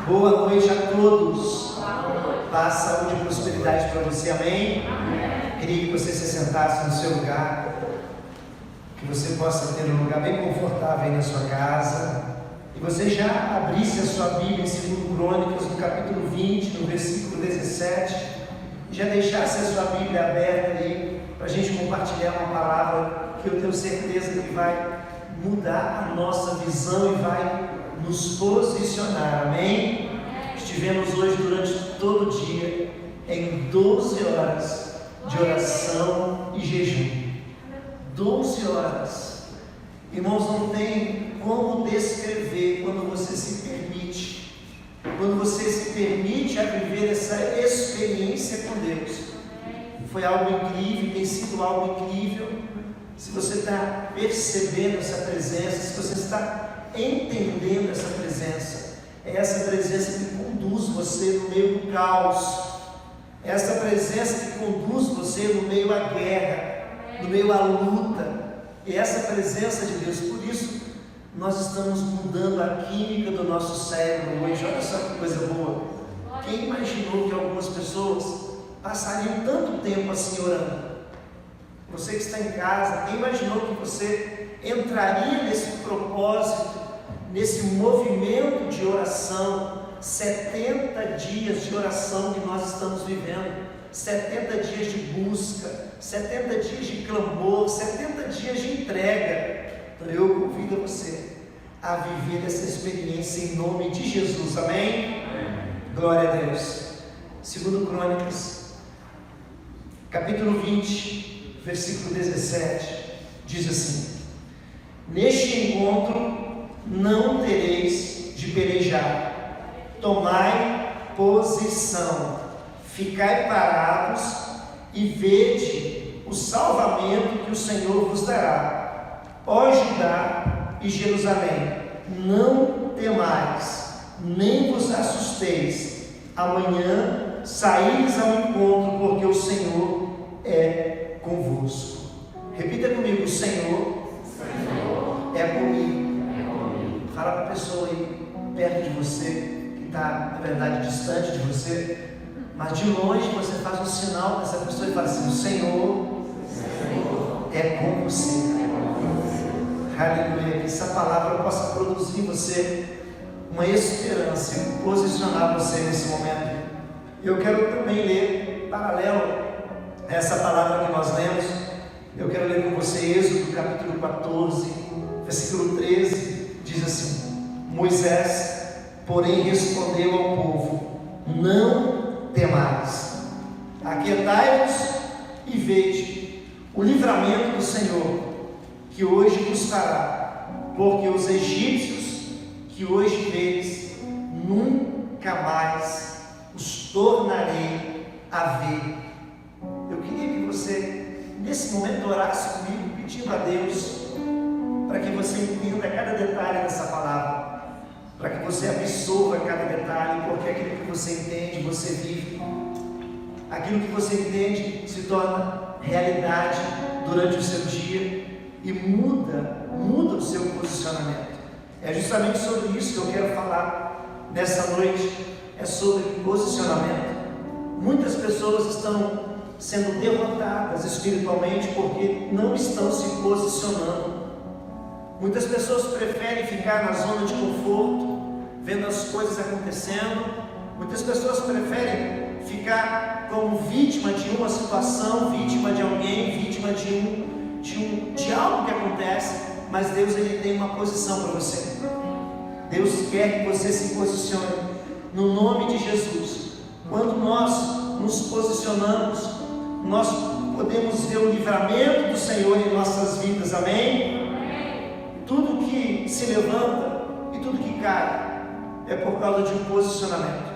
Boa noite a todos. Paz, saúde e prosperidade para você, amém? Queria que você se sentasse no seu lugar, que você possa ter um lugar bem confortável aí na sua casa, e você já abrisse a sua Bíblia em 2 Crônicas, no capítulo 20, no versículo 17, e já deixasse a sua Bíblia aberta aí, para a gente compartilhar uma palavra que eu tenho certeza que vai mudar a nossa visão e vai nos posicionar, amém? Estivemos hoje durante todo o dia em 12 horas de oração e jejum. 12 horas. Irmãos, não tem como descrever quando você se permite, a viver essa experiência com Deus. Foi algo incrível, tem sido algo incrível. Se você está percebendo essa presença, se você está entendendo essa presença, é essa presença que conduz você no meio do caos, é essa presença que conduz você no meio à guerra, no meio à luta, é essa presença de Deus. Por isso nós estamos mudando a química do nosso cérebro hoje. Olha só que coisa boa. Quem imaginou que algumas pessoas passariam tanto tempo assim orando? Você que está em casa, quem imaginou que você entraria nesse propósito, nesse movimento de oração? 70 dias de oração que nós estamos vivendo, 70 dias de busca, 70 dias de clamor, 70 dias de entrega. Então eu convido você a viver essa experiência em nome de Jesus, amém? Glória a Deus. 2 Crônicas, capítulo 20, versículo 17, diz assim: neste encontro não tereis de pelejar, tomai posição, ficai parados e vede o salvamento que o Senhor vos dará. Ó Judá e Jerusalém, não temais, nem vos assusteis. Amanhã saíres ao encontro, porque o Senhor é convosco. Repita comigo: o Senhor é comigo. Fala para a pessoa aí perto de você, que está, na verdade, distante de você, mas de longe você faz um sinal para essa pessoa e fala assim: o Senhor é com você. Aleluia. Que essa palavra possa produzir em você uma esperança e posicionar você nesse momento. Eu quero também ler, paralelo a essa palavra que nós lemos, eu quero ler com você Êxodo capítulo 14, versículo 13. Diz assim: Moisés, porém, respondeu ao povo: não temais, aquietai-vos e vede o livramento do Senhor, que hoje vos fará, porque os egípcios que hoje vedes, nunca mais os tornarei a ver. Eu queria que você, nesse momento, orasse comigo, pedindo a Deus para que você entenda cada detalhe dessa palavra, para que você absorva cada detalhe, porque aquilo que você entende, você vive. Aquilo que você entende se torna realidade durante o seu dia e muda o seu posicionamento. É justamente sobre isso que eu quero falar nessa noite, é sobre posicionamento. Muitas pessoas estão sendo derrotadas espiritualmente porque não estão se posicionando. Muitas pessoas preferem ficar na zona de conforto, vendo as coisas acontecendo. Muitas pessoas preferem ficar como vítima de uma situação, vítima de alguém, vítima de algo que acontece. Mas Deus, Ele tem uma posição para você. Deus quer que você se posicione no nome de Jesus. Quando nós nos posicionamos, nós podemos ver o livramento do Senhor em nossas vidas, amém? Tudo que se levanta e tudo que cai é por causa de um posicionamento.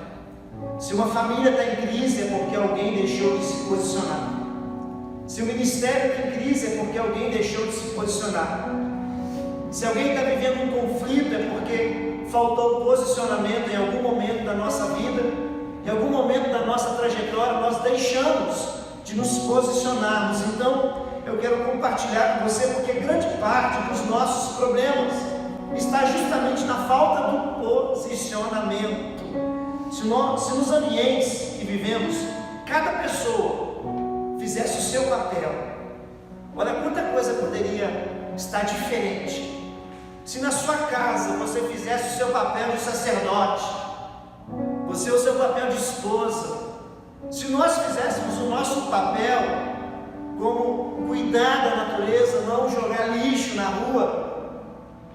Se uma família está em crise, é porque alguém deixou de se posicionar. Se o ministério está em crise, é porque alguém deixou de se posicionar. Se alguém está vivendo um conflito, é porque faltou posicionamento em algum momento da nossa vida, em algum momento da nossa trajetória, nós deixamos de nos posicionarmos. Então, eu quero compartilhar com você, porque grande parte dos nossos problemas está justamente na falta do posicionamento. se nos ambientes que vivemos, cada pessoa fizesse o seu papel, olha quanta coisa poderia estar diferente. Se na sua casa você fizesse o seu papel de sacerdote, você o seu papel de esposa, se nós fizéssemos o nosso papel como cuidar da natureza, não jogar lixo na rua,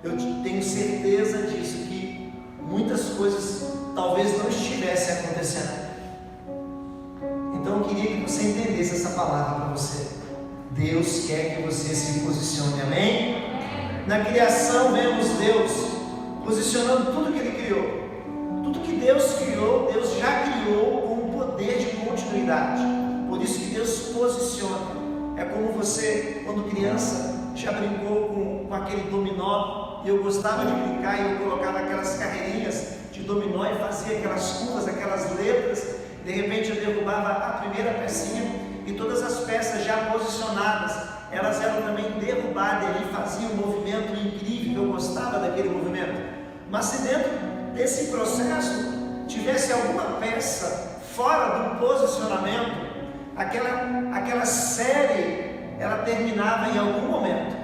eu tenho certeza disso, que muitas coisas talvez não estivessem acontecendo. Então eu queria que você entendesse essa palavra para você. Deus quer que você se posicione, amém? Na criação vemos Deus posicionando tudo que Ele criou. Tudo que Deus criou, Deus já criou com um poder de continuidade. Por isso que Deus se posiciona. É como você, quando criança, já brincou com aquele dominó. E eu gostava de brincar e eu colocava aquelas carreirinhas de dominó e fazia aquelas curvas, aquelas letras. De repente eu derrubava a primeira pecinha e todas as peças já posicionadas, elas eram também derrubadas e faziam um movimento incrível. Eu gostava daquele movimento. Mas se dentro desse processo tivesse alguma peça fora do posicionamento, aquela série, ela terminava em algum momento.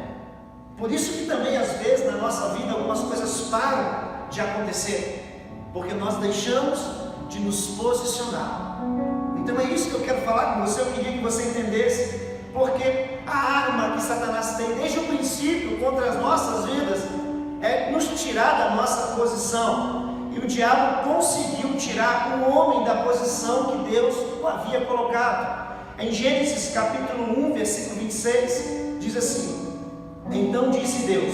Por isso que também às vezes na nossa vida algumas coisas param de acontecer, porque nós deixamos de nos posicionar. Então é isso que eu quero falar com você. Eu queria que você entendesse, porque a arma que Satanás tem desde o princípio contra as nossas vidas é nos tirar da nossa posição. E o diabo conseguiu tirar o homem da posição que Deus o havia colocado. Em Gênesis capítulo 1, versículo 26, diz assim: então disse Deus: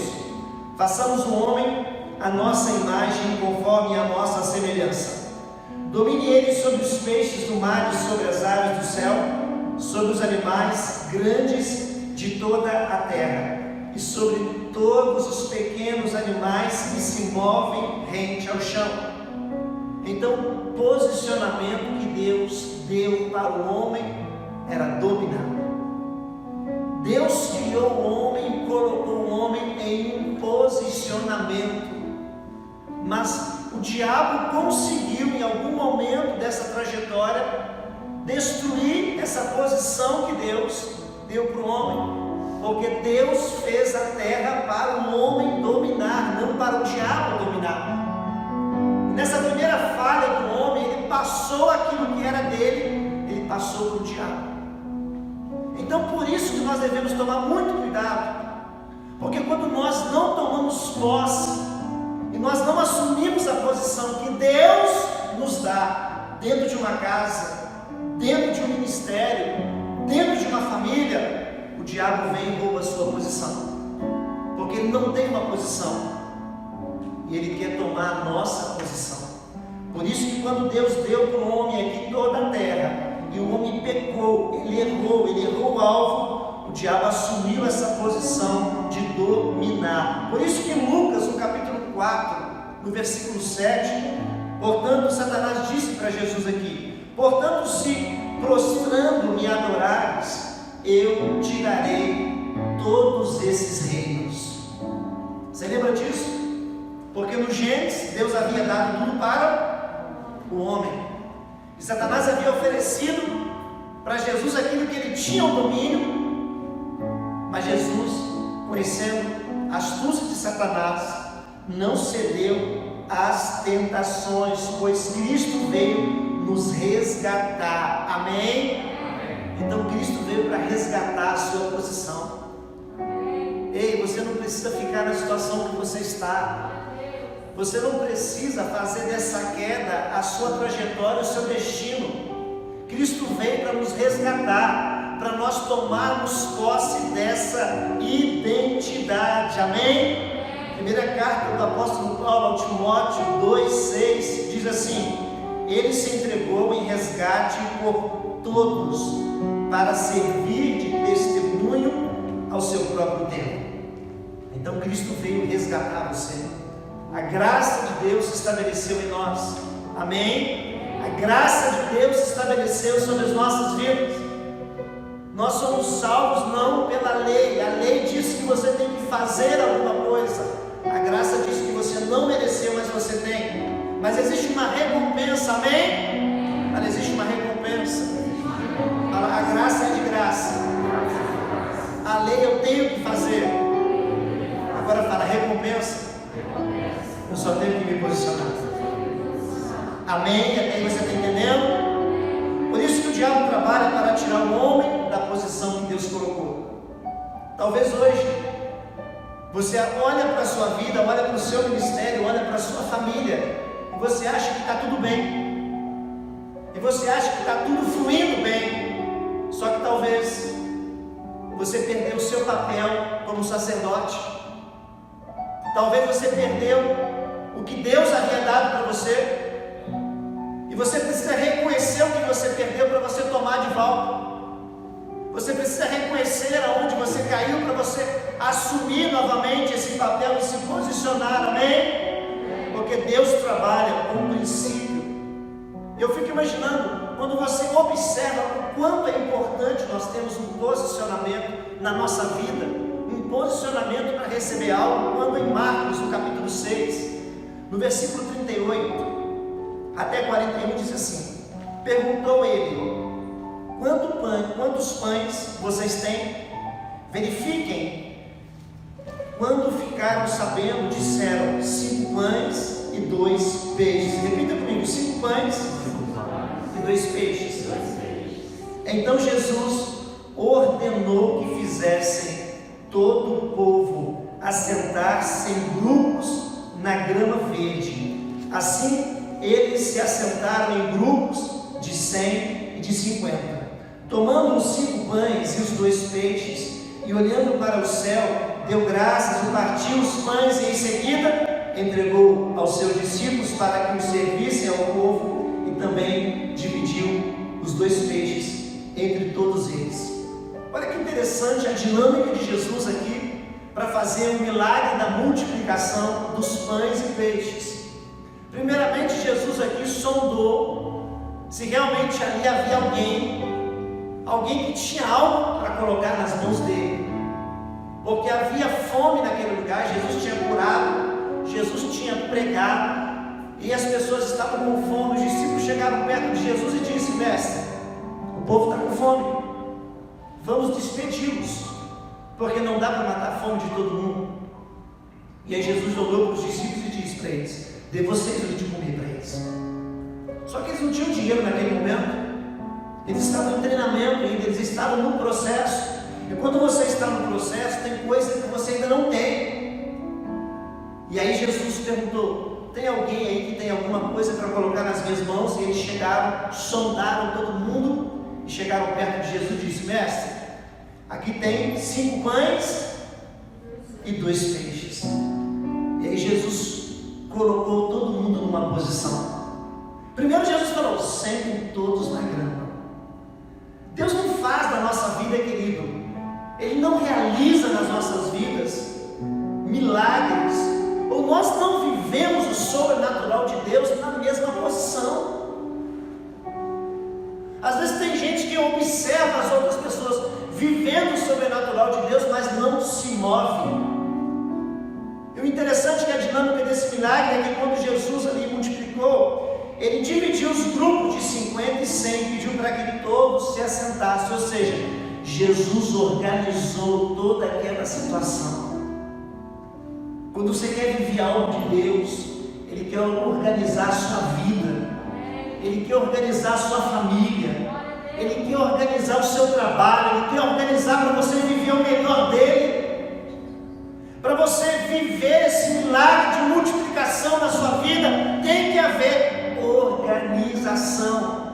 façamos o homem à nossa imagem, conforme a nossa semelhança. Domine ele sobre os peixes do mar e sobre as aves do céu, sobre os animais grandes de toda a terra, e sobre todos os pequenos animais que se movem rente ao chão. Então, o posicionamento que Deus deu para o homem era dominar. Deus criou o homem e colocou o homem em um posicionamento, mas o diabo conseguiu em algum momento dessa trajetória destruir essa posição que Deus deu para o homem, porque Deus fez a terra para o homem dominar, não para o diabo dominar. E nessa primeira falha do homem, ele passou aquilo que era dele, ele passou para o diabo. Então por isso que nós devemos tomar muito cuidado, porque quando nós não tomamos posse e nós não assumimos a posição que Deus nos dá dentro de uma casa, dentro de um ministério, dentro de uma família, o diabo vem e rouba a sua posição, porque ele não tem uma posição e ele quer tomar a nossa posição. Por isso que quando Deus deu para o homem aqui toda a terra e o homem pecou, ele errou o alvo, o diabo assumiu essa posição de dominar. Por isso que Lucas, no capítulo 4, no versículo 7, portanto, Satanás disse para Jesus aqui: portanto, se prostrando me adorares, eu te darei todos esses reinos. Você lembra disso? Porque no Gênesis, Deus havia dado tudo para o homem. E Satanás havia oferecido para Jesus aquilo que ele tinha o domínio, mas Jesus, conhecendo a astúcia de Satanás, não cedeu às tentações, pois Cristo veio nos resgatar. Amém? Então Cristo veio para resgatar a sua posição. Ei, você não precisa ficar na situação que você está. Você não precisa fazer dessa queda a sua trajetória, o seu destino. Cristo veio para nos resgatar, para nós tomarmos posse dessa identidade. Amém? Primeira carta do apóstolo Paulo ao Timóteo 2,6 diz assim: ele se entregou em resgate por todos, para servir de testemunho ao seu próprio tempo. Então Cristo veio resgatar você. A graça de Deus se estabeleceu em nós. Amém? A graça de Deus se estabeleceu sobre as nossas vidas. Nós somos salvos não pela lei. A lei diz que você tem que fazer alguma coisa. A graça diz que você não mereceu, mas você tem. mas existe uma recompensa, amém? Mas existe uma recompensa. A graça é de graça, a lei eu tenho que fazer. Agora fala, recompensa, eu só tenho que me posicionar. Amém? Até aí você está entendendo? Por isso que o diabo trabalha para tirar o homem da posição que Deus colocou. Talvez hoje você olha para a sua vida, olha para o seu ministério, olha para a sua família, e você acha que está tudo bem, e você acha que está tudo fluindo bem. Só que talvez você perdeu o seu papel como sacerdote. Talvez você perdeu o que Deus havia dado para você. E você precisa reconhecer o que você perdeu para você tomar de volta. Você precisa reconhecer aonde você caiu para você assumir novamente esse papel e se posicionar, amém? Porque Deus trabalha com princípio. Eu fico imaginando, quando você observa o quanto é importante nós termos um posicionamento na nossa vida, um posicionamento para receber algo, quando em Marcos, no capítulo 6, no versículo 38 até 41, diz assim: perguntou ele, quantos pães vocês têm? Verifiquem. Quando ficaram sabendo, disseram: 5 pães e 2 peixes. Repita comigo: 5 pães e 2 peixes. Então Jesus ordenou que fizessem todo o povo assentar-se em grupos na grama verde. Assim eles se assentaram em grupos de 100 e de 50. Tomando os 5 pães e os 2 peixes, e olhando para o céu, deu graças e partiu os pães, e em seguida entregou aos seus discípulos para que os servissem ao povo, e também dividiu os 2 peixes entre todos eles. Olha que interessante a dinâmica de Jesus aqui para fazer o milagre da multiplicação dos pães e peixes. Primeiramente, Jesus aqui sondou se realmente ali havia alguém que tinha algo para colocar nas mãos dele, porque havia fome naquele lugar. Jesus tinha curado, Jesus tinha pregado, e as pessoas estavam com fome. Os discípulos chegaram perto de Jesus e disse: mestre, o povo está com fome, vamos despedi-los, porque não dá para matar a fome de todo mundo. E aí Jesus olhou para os discípulos e disse para eles: dê vocês o de comer para eles. Só que eles não tinham dinheiro naquele momento, eles estavam em treinamento ainda, eles estavam no processo. E quando você está no processo, tem coisa que você ainda não tem. E aí Jesus perguntou: tem alguém aí que tem alguma coisa para colocar nas minhas mãos? E eles chegaram, sondaram todo mundo e chegaram perto de Jesus e disse: mestre, aqui tem 5 pães e 2 peixes. E aí Jesus colocou todo mundo numa posição. Primeiro Jesus falou: sentem todos na grama. Deus não faz da nossa vida, querido, Ele não realiza nas nossas vidas milagres, ou nós não vivemos o sobrenatural de Deus na mesma posição. Às vezes tem gente que observa as outras pessoas vivendo o sobrenatural de Deus, mas não se move. E o interessante é que a dinâmica desse milagre é que quando Jesus ali multiplicou, Ele dividiu os grupos de 50 e 100, pediu para que todos se assentassem. Ou seja, Jesus organizou toda aquela situação. Quando você quer viver algo de Deus, Ele quer organizar a sua vida, Ele quer organizar a sua família, Ele quer organizar o seu trabalho, Ele quer organizar para você viver o melhor dEle. Para você viver esse milagre de multiplicação na sua vida, tem que haver organização.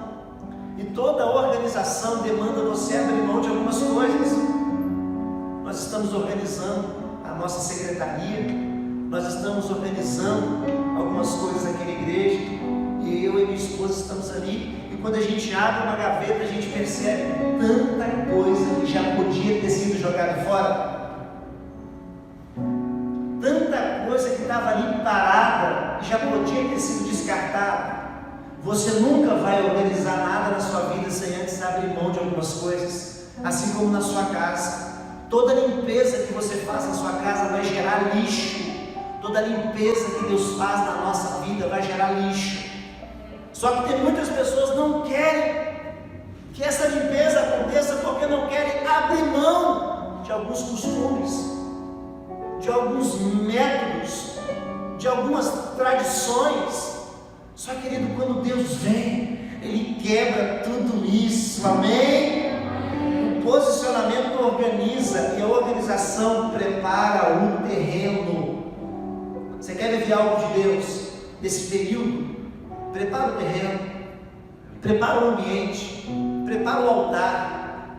E toda organização demanda você abrir mão de algumas coisas. Nós estamos organizando a nossa secretaria, nós estamos organizando algumas coisas aqui na igreja, e eu e minha esposa estamos ali, e quando a gente abre uma gaveta, a gente percebe tanta coisa que já podia ter sido jogada fora, tanta coisa que estava ali parada e já podia ter sido descartada. Você nunca vai organizar nada na sua vida sem antes abrir mão de algumas coisas. Assim como na sua casa, toda limpeza que você faz na sua casa vai gerar lixo. toda limpeza que Deus faz na nossa vida vai gerar lixo. Só que tem muitas pessoas que não querem que essa limpeza aconteça porque não querem abrir mão de alguns costumes, de alguns métodos, de algumas tradições. Só, querido, quando Deus vem, Ele quebra tudo isso, amém? O posicionamento organiza e a organização prepara o terreno. Você quer viver algo de Deus nesse período? Prepara o terreno, prepara o ambiente, prepara o altar.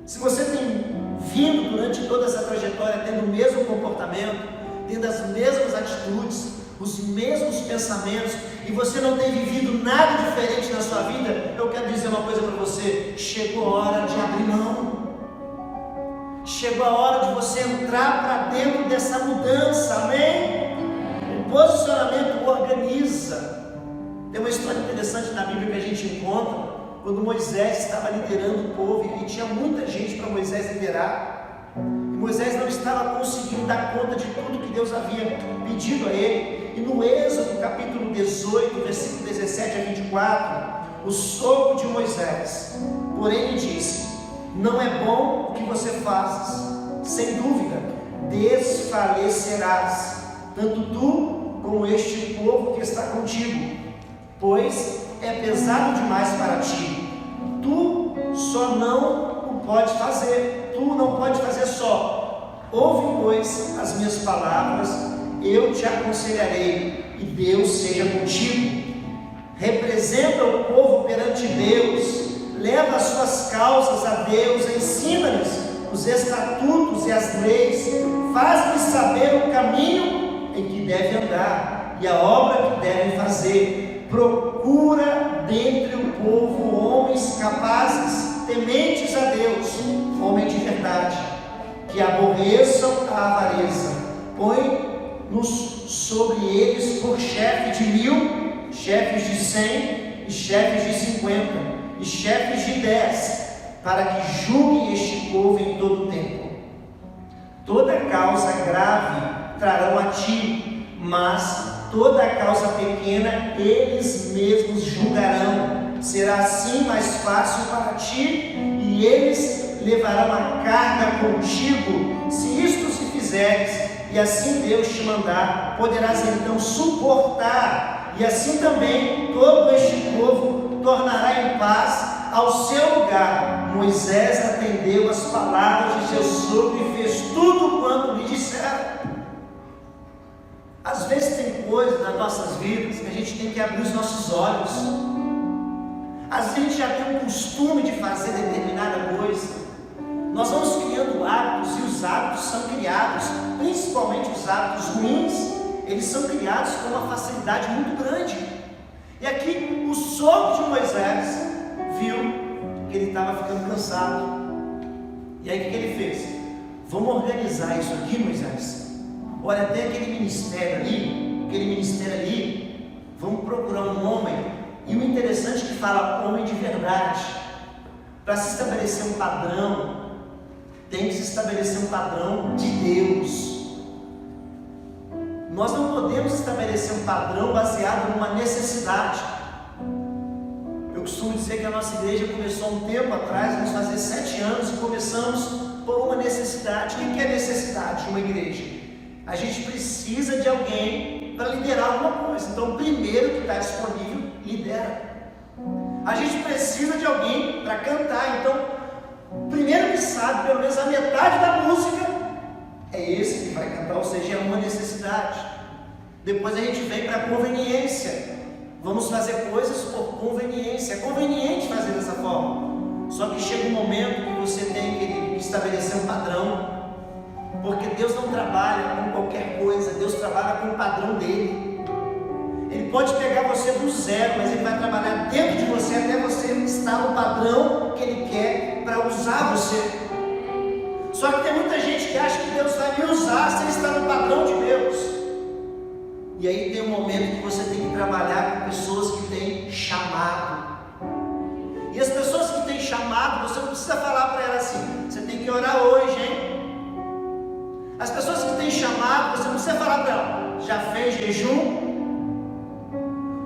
Se você tem vindo durante toda essa trajetória tendo o mesmo comportamento, tendo as mesmas atitudes, os mesmos pensamentos, e você não tem vivido nada diferente na sua vida, eu quero dizer uma coisa para você: chegou a hora de abrir mão. Chegou a hora de você entrar para dentro dessa mudança, amém? O posicionamento organiza. Tem uma história interessante na Bíblia que a gente encontra, quando Moisés estava liderando o povo, e tinha muita gente para Moisés liderar, e Moisés não estava conseguindo dar conta de tudo que Deus havia pedido a ele. E no Êxodo capítulo 18, versículo 17 a 24, o sogro de Moisés, porém, lhe disse: não é bom o que você fazes, sem dúvida desfalecerás, tanto tu como este povo que está contigo, pois é pesado demais para ti. Tu só não o pode fazer, tu não pode fazer só. Ouve, pois, as minhas palavras, eu te aconselharei, e Deus seja contigo. Representa o povo perante Deus, leva as suas causas a Deus, ensina-lhes os estatutos e as leis, faz-lhes saber o caminho em que devem andar e a obra que devem fazer. Procura dentre o povo homens capazes, tementes a Deus, homens de verdade, que aborreçam a avareza. Põe-nos sobre eles por chefe de 1000, chefes de 100, e chefes de 50, e chefes de 10, para que julguem este povo em todo o tempo. Toda causa grave trarão a ti, mas toda causa pequena eles mesmos julgarão. Será assim mais fácil para ti, e eles levarão a carga contigo. Se isto se fizeres, e assim Deus te mandar, poderás então suportar, e assim também todo este povo tornará em paz ao seu lugar. Moisés atendeu as palavras de seu sogro e fez tudo quanto lhe disseram. Às vezes tem coisas nas nossas vidas que a gente tem que abrir os nossos olhos. Às vezes a gente já tem um costume de fazer determinada coisa. Nós vamos criando hábitos, e os hábitos são criados, principalmente os hábitos ruins, eles são criados com uma facilidade muito grande. E aqui o sogro de Moisés viu que ele estava ficando cansado. E aí o que ele fez? Vamos organizar isso aqui, Moisés. Olha, tem aquele ministério ali, vamos procurar um homem. E o interessante é que fala homem de verdade. Para se estabelecer um padrão, tem que se estabelecer um padrão de Deus. Nós não podemos estabelecer um padrão baseado numa necessidade. Eu costumo dizer que a nossa igreja começou há um tempo atrás, vamos fazer 7 anos, e começamos por uma necessidade. O que é necessidade de uma igreja? A gente precisa de alguém para liderar alguma coisa. Então, o primeiro que está disponível, lidera. A gente precisa de alguém para cantar. Então, o primeiro que sabe pelo menos a metade da música é esse que vai cantar, ou seja, é uma necessidade. Depois a gente vem para a conveniência. Vamos fazer coisas por conveniência. É conveniente fazer dessa forma. Só que chega um momento que você tem que estabelecer um padrão. Porque Deus não trabalha com qualquer coisa, Deus trabalha com o padrão dele. Ele pode pegar você do zero, mas ele vai trabalhar dentro de você até você estar no padrão que ele quer para usar você. Só que tem muita gente que acha que Deus vai me usar se ele está no padrão de Deus. E aí tem um momento que você tem que trabalhar com pessoas que têm chamado. E as pessoas que têm chamado, você não precisa falar para elas assim: você tem que orar hoje, hein? As pessoas que têm chamado, você não precisa falar para ela, já fez jejum?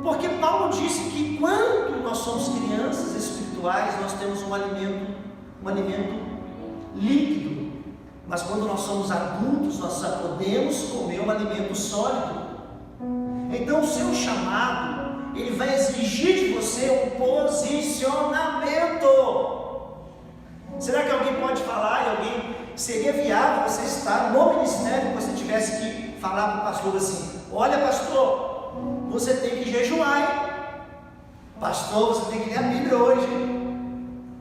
Porque Paulo disse que quando nós somos crianças espirituais, nós temos um alimento líquido. Mas quando nós somos adultos, nós já podemos comer um alimento sólido. Então o seu chamado, ele vai exigir de você um posicionamento. Será que alguém pode falar, e alguém seria viável você estar no ministério que você tivesse que falar para o pastor assim: olha pastor, você tem que jejuar, hein? Pastor, você tem que ler a Bíblia hoje.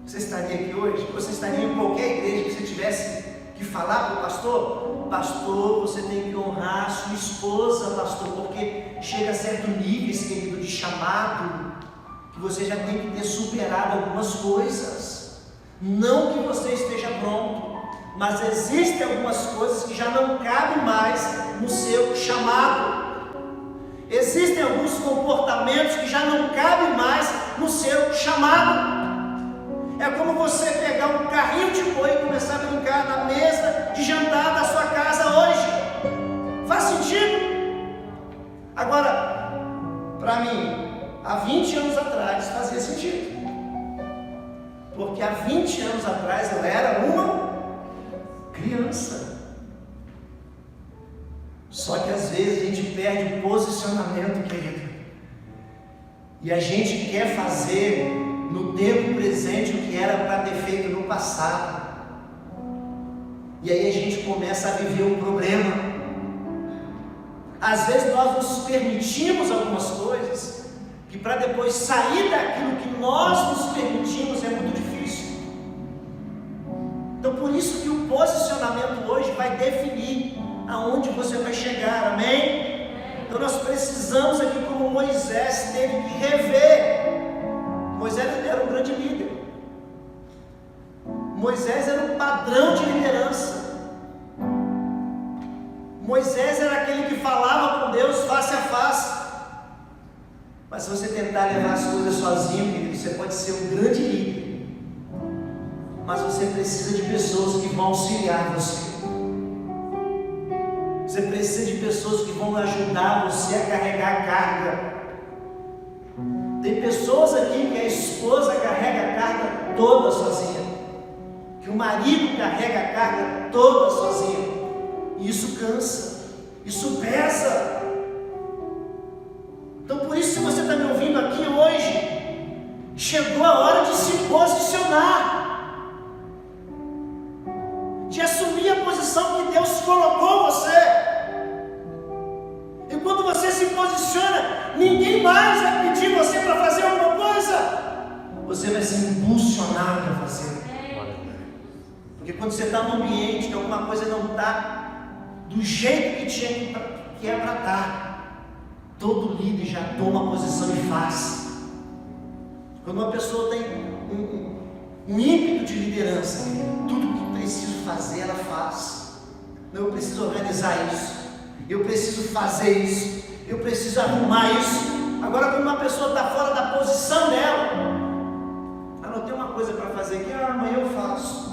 Você estaria aqui hoje? Você estaria em qualquer igreja que você tivesse que falar para o pastor? Pastor, você tem que honrar a sua esposa, pastor, porque chega a certo nível, esse querido, de chamado, que você já tem que ter superado algumas coisas. Não que você esteja pronto, mas existem algumas coisas que já não cabem mais no seu chamado. Existem alguns comportamentos que já não cabem mais no seu chamado. É como você pegar um carrinho de boi e começar a brincar na mesa de jantar da sua casa hoje. Faz sentido? Agora, para mim, há 20 anos atrás fazia sentido. Porque há 20 anos atrás eu era uma criança. Só que às vezes a gente perde o posicionamento, querido. E a gente quer fazer no tempo presente o que era para ter feito no passado. E aí a gente começa a viver um problema. Às vezes nós nos permitimos algumas coisas que para depois sair daquilo que nós nos permitimos é muito difícil. Então por isso que o posicionamento hoje vai definir aonde você vai chegar, amém? Então nós precisamos aqui, como Moisés teve que rever. Moisés era um grande líder. Moisés era um padrão de liderança. Moisés era aquele que falava com Deus face a face. Mas se você tentar levar as coisas sozinho, querido, você pode ser um grande líder. Mas você precisa de pessoas que vão auxiliar você. Você precisa de pessoas que vão ajudar você a carregar a carga. Tem pessoas aqui que a esposa carrega a carga toda sozinha, que o marido carrega a carga toda sozinho, e isso cansa, isso pesa. Então por isso, se você está me ouvindo aqui hoje, chegou a hora de se posicionar, de assumir a posição que Deus colocou você. E quando você se posiciona, ninguém mais vai pedir você para fazer alguma coisa. Você vai ser impulsionado a fazer. Porque quando você está num ambiente que alguma coisa não está do jeito que é para estar, todo líder já toma posição e faz. Quando uma pessoa tem um ímpeto de liderança, tudo que preciso fazer, ela faz. Eu preciso organizar isso, eu preciso fazer isso, eu preciso arrumar isso. Agora, quando uma pessoa está fora da posição dela, ela não tem uma coisa para fazer aqui, amanhã eu faço.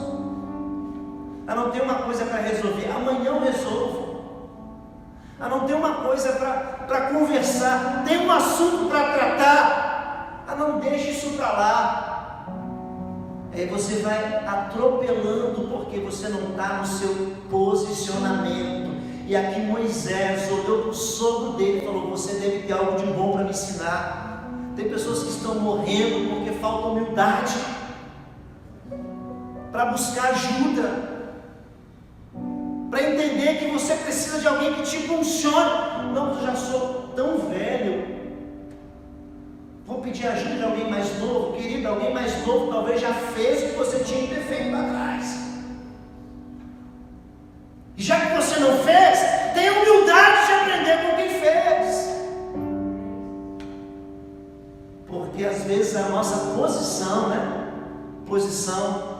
Ela não tem uma coisa para resolver, amanhã eu resolvo. Ela não tem uma coisa para conversar, tem um assunto para tratar, ela não deixa isso para lá. Aí você vai atropelando porque você não está no seu posicionamento. E aqui Moisés olhou para o sogro dele e falou: você deve ter algo de bom para me ensinar. Tem pessoas que estão morrendo porque falta humildade para buscar ajuda, para entender que você precisa de alguém que te impulsione. Não, eu já sou tão velho, vou pedir ajuda de alguém mais novo. Querido, alguém mais novo talvez já fez o que você tinha que ter feito lá atrás. E já que você não fez, tenha humildade de aprender com quem fez. Porque às vezes a nossa posição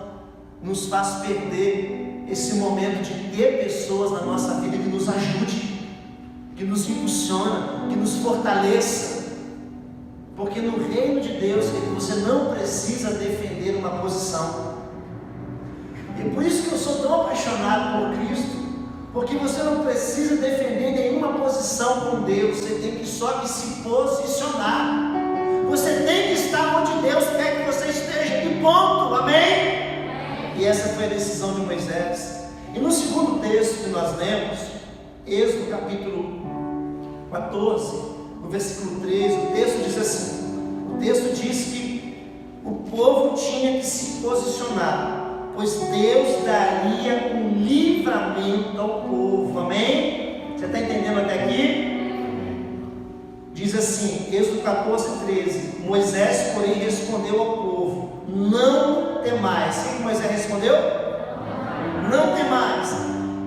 nos faz perder esse momento de ter pessoas na nossa vida que nos ajude, que nos impulsiona, que nos fortaleça. Porque no reino de Deus, você não precisa defender uma posição. E por isso que eu sou tão apaixonado por Cristo, Porque você não precisa defender nenhuma posição com Deus, você tem que só que se posicionar. Você tem que estar onde Deus quer que você esteja, e ponto, amém? E essa foi a decisão de Moisés. E no segundo texto que nós lemos, Êxodo capítulo 14, no versículo 13, o texto diz assim: o texto diz que o povo tinha que se posicionar, pois Deus daria um livramento ao povo, amém? Você está entendendo até aqui? Diz assim, Êxodo 14, 13: Moisés, porém, respondeu ao povo: não temais. O que Moisés respondeu? Não temais,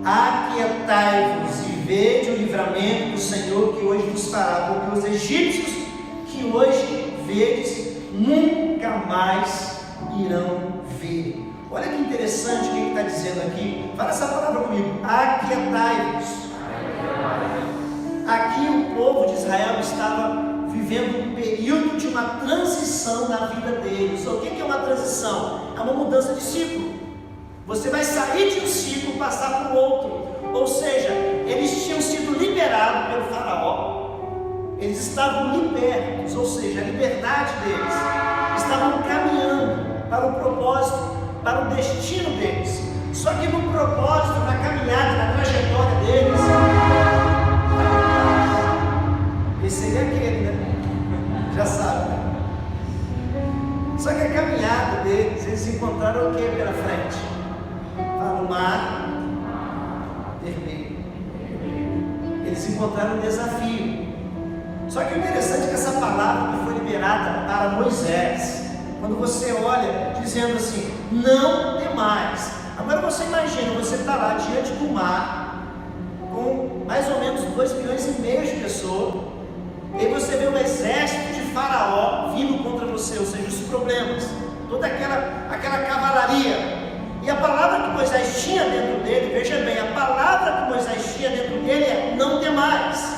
aquietai-vos e vede o livramento do Senhor que hoje vos fará, porque os egípcios que hoje vedes nunca mais irão ver. Olha que interessante o que está dizendo aqui. Fala essa palavra comigo: aquietai-vos. Aqui o povo de Israel estava vivendo um período de uma transição na vida deles. O que é uma transição? É uma mudança de ciclo. Você vai sair de um ciclo e passar para o outro. Ou seja, eles tinham sido liberados pelo faraó. Eles estavam libertos, ou seja, a liberdade deles. Estavam caminhando para o propósito, para o destino deles. Só que no propósito, na caminhada, na trajetória deles, esse seria aquele, né? Já sabe, né? Só que a caminhada deles, eles encontraram o que pela frente? Para o mar vermelho. Eles encontraram um desafio. Só que o interessante é que essa palavra que foi liberada para Moisés, quando você olha dizendo assim, não temais. Agora você imagina, você está lá diante do mar, com mais ou menos 2,5 milhões de pessoas, e você vê um exército de faraó vindo contra você, ou seja, os problemas, toda aquela cavalaria. E a palavra que Moisés tinha dentro dele, veja bem, a palavra que Moisés tinha dentro dele é não temais,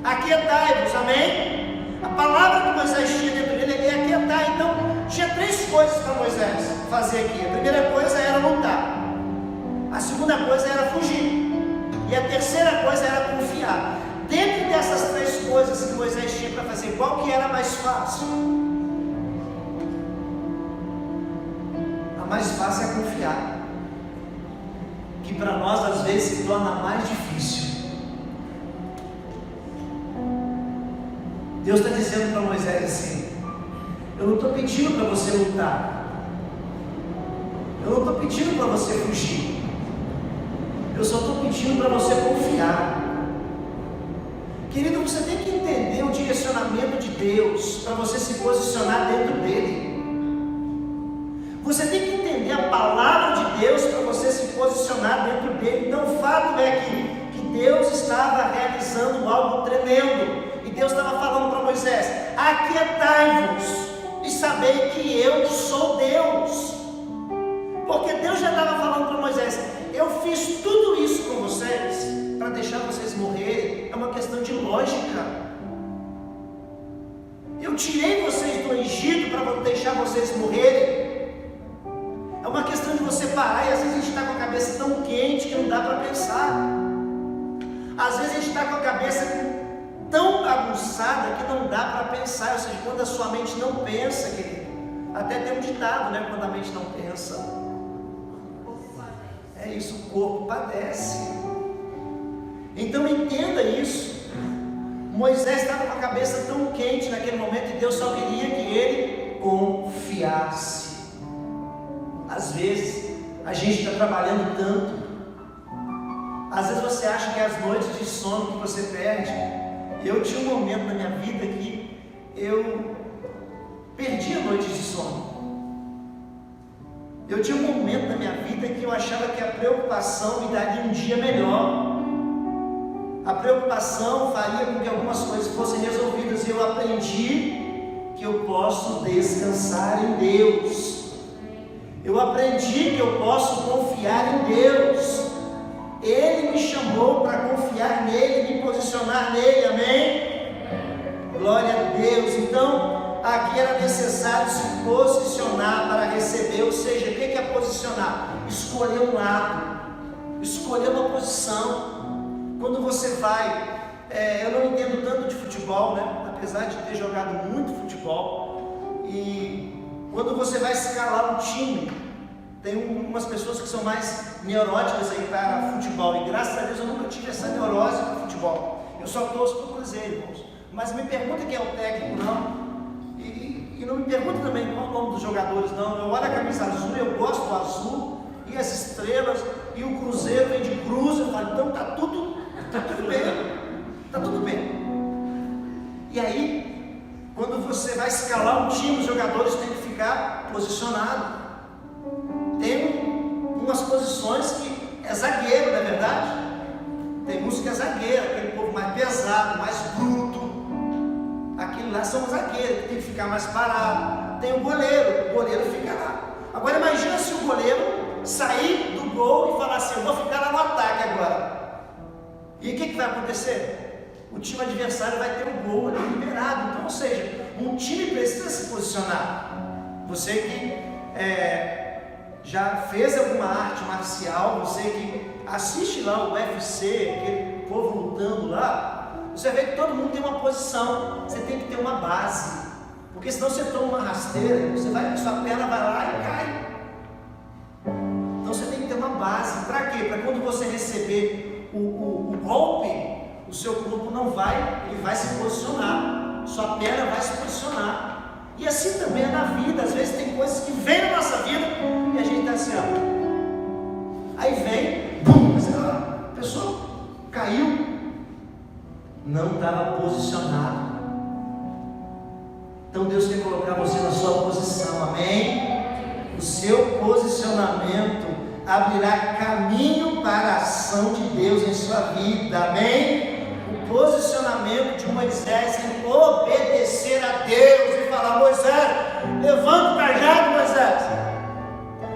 aquietai-vos, amém? A palavra que Moisés tinha dentro dele é aquietar. Então tinha 3 coisas para Moisés fazer aqui. A primeira coisa era lutar, a segunda coisa era fugir, e a terceira coisa era confiar. Dentro dessas 3 coisas que Moisés tinha para fazer, qual que era mais fácil? A mais fácil é confiar, que para nós às vezes se torna mais difícil. Deus está dizendo para Moisés assim: eu não estou pedindo para você lutar, eu não estou pedindo para você fugir, eu só estou pedindo para você confiar. Querido, você tem que entender o direcionamento de Deus para você se posicionar dentro dele. Você tem que entender a palavra de Deus para você se posicionar dentro dele. Então o fato é que Deus estava realizando algo tremendo. E Deus estava falando para Moisés: aquietai-vos e sabei que eu sou Deus. Porque Deus já estava falando para Moisés: eu fiz tudo isso com vocês para deixar vocês morrerem. É uma questão de lógica. Eu tirei vocês do Egito para deixar vocês morrerem. É uma questão de você parar. E às vezes a gente está com a cabeça tão quente que não dá para pensar. Às vezes a gente está com a cabeça tão bagunçada que não dá para pensar. Ou seja, quando a sua mente não pensa, querido. Até tem um ditado, né? Quando a mente não pensa, é isso, o corpo padece. Então entenda isso. Moisés estava com a cabeça tão quente naquele momento e Deus só queria que ele confiasse. Às vezes a gente está trabalhando tanto, às vezes você acha que é as noites de sono que você perde. Eu tinha um momento na minha vida que eu perdi a noite de sono. Eu tinha um momento na minha vida que eu achava que a preocupação me daria um dia melhor. A preocupação faria com que algumas coisas fossem resolvidas. E eu aprendi que eu posso descansar em Deus. Eu aprendi que eu posso confiar em Deus. Ele me chamou para confiar nele, me posicionar nele, amém? Glória a Deus. Então, aqui era necessário se posicionar para receber. Ou seja, o que é posicionar? Escolher um lado. escolher uma posição. Quando você vai, eu não entendo tanto de futebol, né? Apesar de ter jogado muito futebol, e quando você vai escalar um time, tem umas pessoas que são mais neuróticas aí para futebol, e graças a Deus eu nunca tive essa neurose para futebol. Eu só torço para o Cruzeiro, irmãos. Mas me pergunta quem é o técnico, não. E não me pergunta também qual é o nome dos jogadores, não. Eu olho a camisa azul, eu gosto do azul, e as estrelas, e o Cruzeiro vem de cruz, eu falo, então tá tudo bem, tá tudo bem. E aí, quando você vai escalar um time, os jogadores têm que ficar posicionados. Tem umas posições que é zagueiro, não é verdade? Tem uns que é zagueiro, aquele povo mais pesado, mais bruto. Aquele lá são os zagueiros, que tem que ficar mais parado. Tem o goleiro fica lá. Agora imagina se o goleiro sair do gol e falar assim, eu vou ficar lá no ataque agora. E o que vai acontecer? O time adversário vai ter um gol ali liberado. Então, ou seja, um time precisa se posicionar. Você que já fez alguma arte marcial, você que assiste lá o UFC, aquele povo lutando lá, você vê que todo mundo tem uma posição. Você tem que ter uma base, porque senão você toma uma rasteira, sua perna vai lá e cai. Então você tem que ter uma base. Para quê? Para quando você receber o golpe, o seu corpo não vai, ele vai se posicionar, sua perna vai se posicionar. E assim também é na vida. Às vezes tem coisas que vêm na nossa vida e a gente está assim, ó. Aí vem, bum, a pessoa caiu, não estava posicionado. Então Deus quer colocar você na sua posição, amém? O seu posicionamento abrirá caminho para a ação de Deus em sua vida, amém? O posicionamento de Moisés em obedecer a Deus e falar, Moisés, levanta o cajado, Moisés.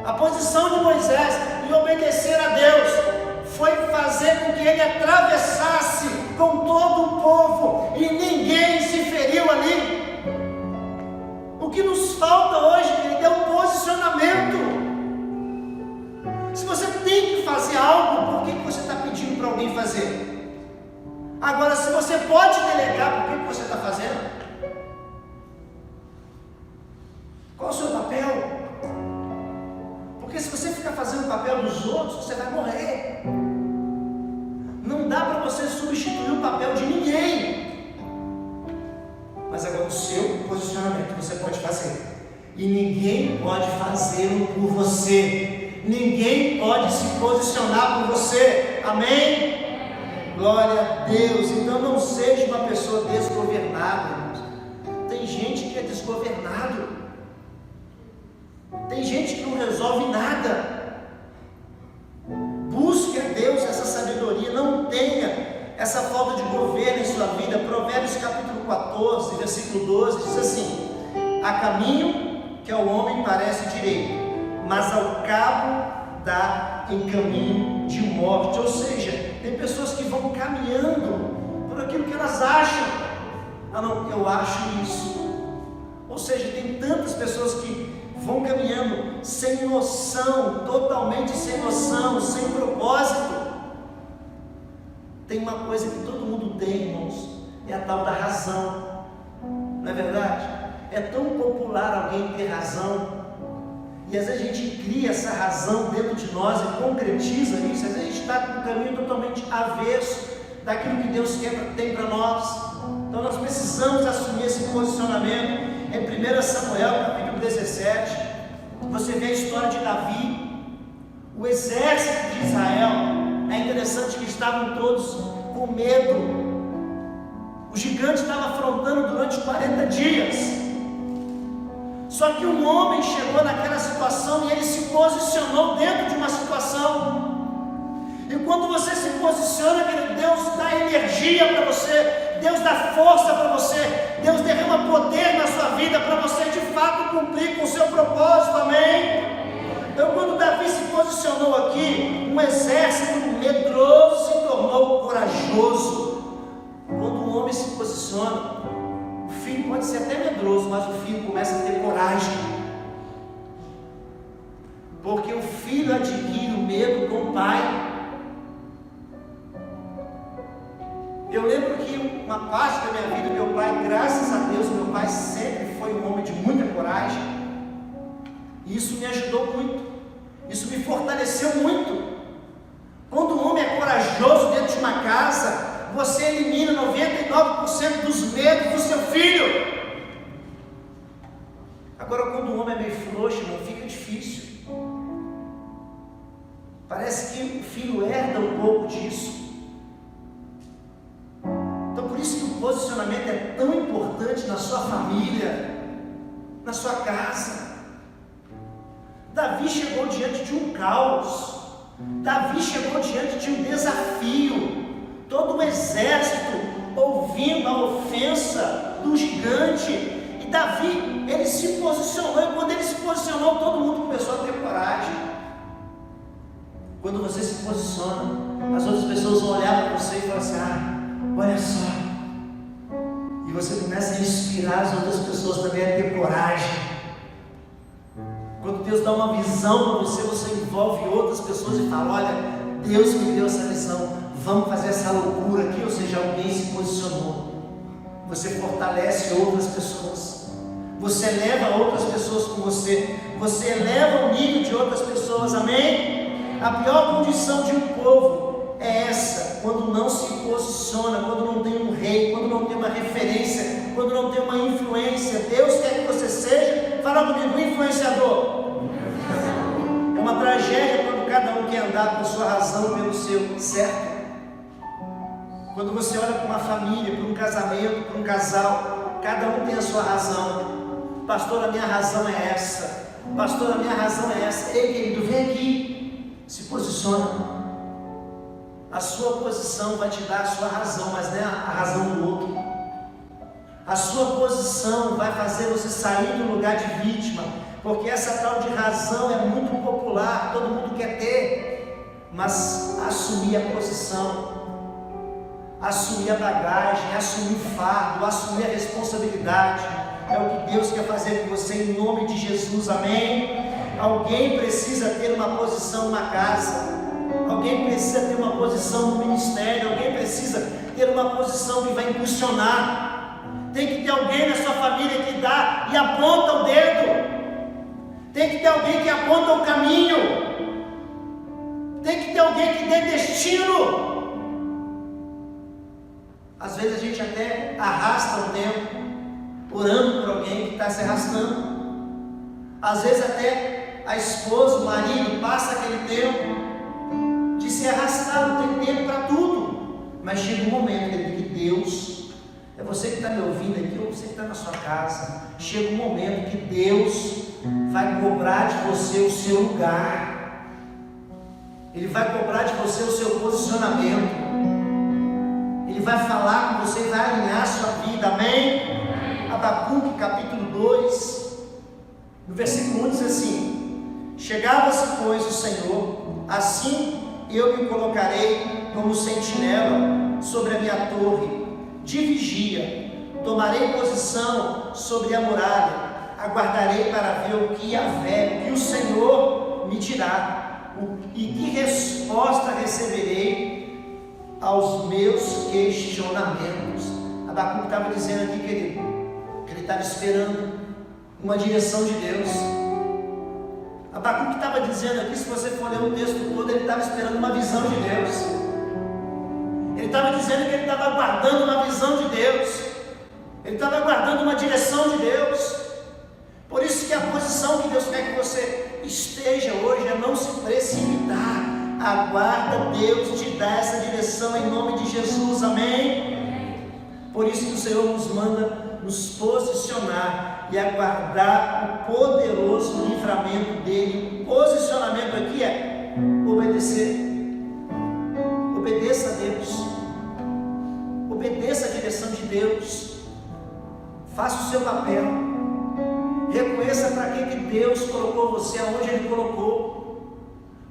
A posição de Moisés em obedecer a Deus foi fazer com que ele atravessasse com todo o povo e ninguém se feriu ali. O que nos falta hoje, querido, é um posicionamento. Se você tem que fazer algo, por que você está pedindo para alguém fazer? Agora, se você pode delegar, por que você está fazendo? Qual é o seu papel? Porque se você ficar fazendo o papel dos outros, você vai morrer. Não dá para você substituir o papel de ninguém. Mas agora o seu posicionamento você pode fazer. E ninguém pode fazê-lo por você. Ninguém pode se posicionar por você. Amém? Glória a Deus. Então não seja uma pessoa desgovernada, irmãos. Tem gente que é desgovernado. Tem gente que não resolve nada. Busque a Deus essa sabedoria. Não tenha essa falta de governo em sua vida. Provérbios capítulo 14, versículo 12 diz assim: há caminho que ao homem parece direito, mas ao cabo dá em caminho de morte. Ou seja, tem pessoas que vão caminhando por aquilo que elas acham. Ah não, eu acho isso. Ou seja, tem tantas pessoas que vão caminhando sem noção, totalmente sem noção, sem propósito. Tem uma coisa que todo mundo tem, irmãos, é a tal da razão. Não é verdade? É tão popular alguém ter razão. E às vezes a gente cria essa razão dentro de nós e concretiza isso. Às vezes a gente está no caminho totalmente avesso daquilo que Deus tem para nós. Então nós precisamos assumir esse posicionamento. Em 1 Samuel capítulo 17, você vê a história de Davi, o exército de Israel. É interessante que estavam todos com medo. O gigante estava afrontando durante 40 dias. Só que um homem chegou naquela situação e ele se posicionou dentro de uma situação. E quando você se posiciona, Deus dá energia para você, Deus dá força para você, Deus derrama poder na sua vida para você de fato cumprir com o seu propósito, amém? Então quando Davi se posicionou aqui, um exército medroso se tornou corajoso. Quando um homem se posiciona, o filho pode ser até medroso, mas o filho começa a ter coragem. Porque o filho adquire o medo com o pai. Eu lembro que uma parte da minha vida, meu pai, graças a Deus, meu pai sempre foi um homem de muita coragem. E isso me ajudou muito. Isso me fortaleceu muito. Quando um homem é corajoso dentro de uma casa, você elimina 99% dos medos do seu filho. Agora, quando um homem é meio frouxo, não fica difícil. Parece que o filho herda um pouco disso. Então, por isso que o posicionamento é tão importante na sua família, na sua casa. Davi chegou diante de um caos. Davi chegou diante de um desafio. Todo o exército ouvindo a ofensa do gigante. E Davi, ele se posicionou. E quando ele se posicionou, todo mundo começou a ter coragem. Quando você se posiciona, as outras pessoas vão olhar para você e falar assim: olha só. E você começa a inspirar as outras pessoas também a ter coragem. Quando Deus dá uma visão para você, você envolve outras pessoas e fala: olha, Deus me deu essa visão, vamos fazer essa loucura aqui. Ou seja, alguém se posicionou. Você fortalece outras pessoas, você leva outras pessoas com você, você eleva o nível de outras pessoas, amém? A pior condição de um povo é essa, quando não se posiciona, quando não tem um rei, quando não tem uma referência, quando não tem uma influência. Deus quer que você seja, fala comigo, um influenciador. É uma tragédia quando cada um quer andar com a sua razão pelo seu, certo? Quando você olha para uma família, para um casamento, para um casal, cada um tem a sua razão. Pastor, a minha razão é essa. Pastor, a minha razão é essa. Ei, querido, vem aqui. Se posiciona. A sua posição vai te dar a sua razão, mas não é a razão do outro. A sua posição vai fazer você sair do lugar de vítima, porque essa tal de razão é muito popular, todo mundo quer ter, mas assumir a posição, assumir a bagagem, assumir o fardo, assumir a responsabilidade, é o que Deus quer fazer com você em nome de Jesus, amém? Alguém precisa ter uma posição na casa, alguém precisa ter uma posição no ministério, alguém precisa ter uma posição que vai impulsionar. Tem que ter alguém na sua família que dá e aponta o dedo, tem que ter alguém que aponta o caminho, tem que ter alguém que dê destino. Às vezes a gente até arrasta o tempo orando por alguém que está se arrastando. Às vezes até a esposa, o marido, passa aquele tempo de se arrastar, não tem tempo para tudo. Mas chega um momento que Deus, é você que está me ouvindo aqui, ou você que está na sua casa, chega um momento que Deus vai cobrar de você o seu lugar. Ele vai cobrar de você o seu posicionamento. Ele vai falar com você e vai alinhar a sua vida, amém? Abacuque capítulo 2, no versículo 1 diz assim: chegava-se, pois, o Senhor, assim eu me colocarei como sentinela sobre a minha torre, de vigia, tomarei posição sobre a muralha, aguardarei para ver o que o Senhor me dirá, e que resposta receberei aos meus questionamentos. Abacuque estava dizendo aqui, querido, que ele estava esperando uma direção de Deus. Abacuque estava dizendo aqui, se você for ler o texto todo, ele estava esperando uma visão de Deus. Ele estava dizendo que ele estava aguardando uma visão de Deus. Ele estava aguardando uma direção de Deus. Por isso que a posição que Deus quer que você esteja hoje é não se precipitar. Aguarda Deus te dar essa direção em nome de Jesus, amém? Por isso que o Senhor nos manda nos posicionar e aguardar o poderoso livramento dele. O posicionamento aqui é obedecer. Obedeça a Deus, obedeça a direção de Deus, faça o seu papel, reconheça para que Deus colocou você, aonde Ele colocou,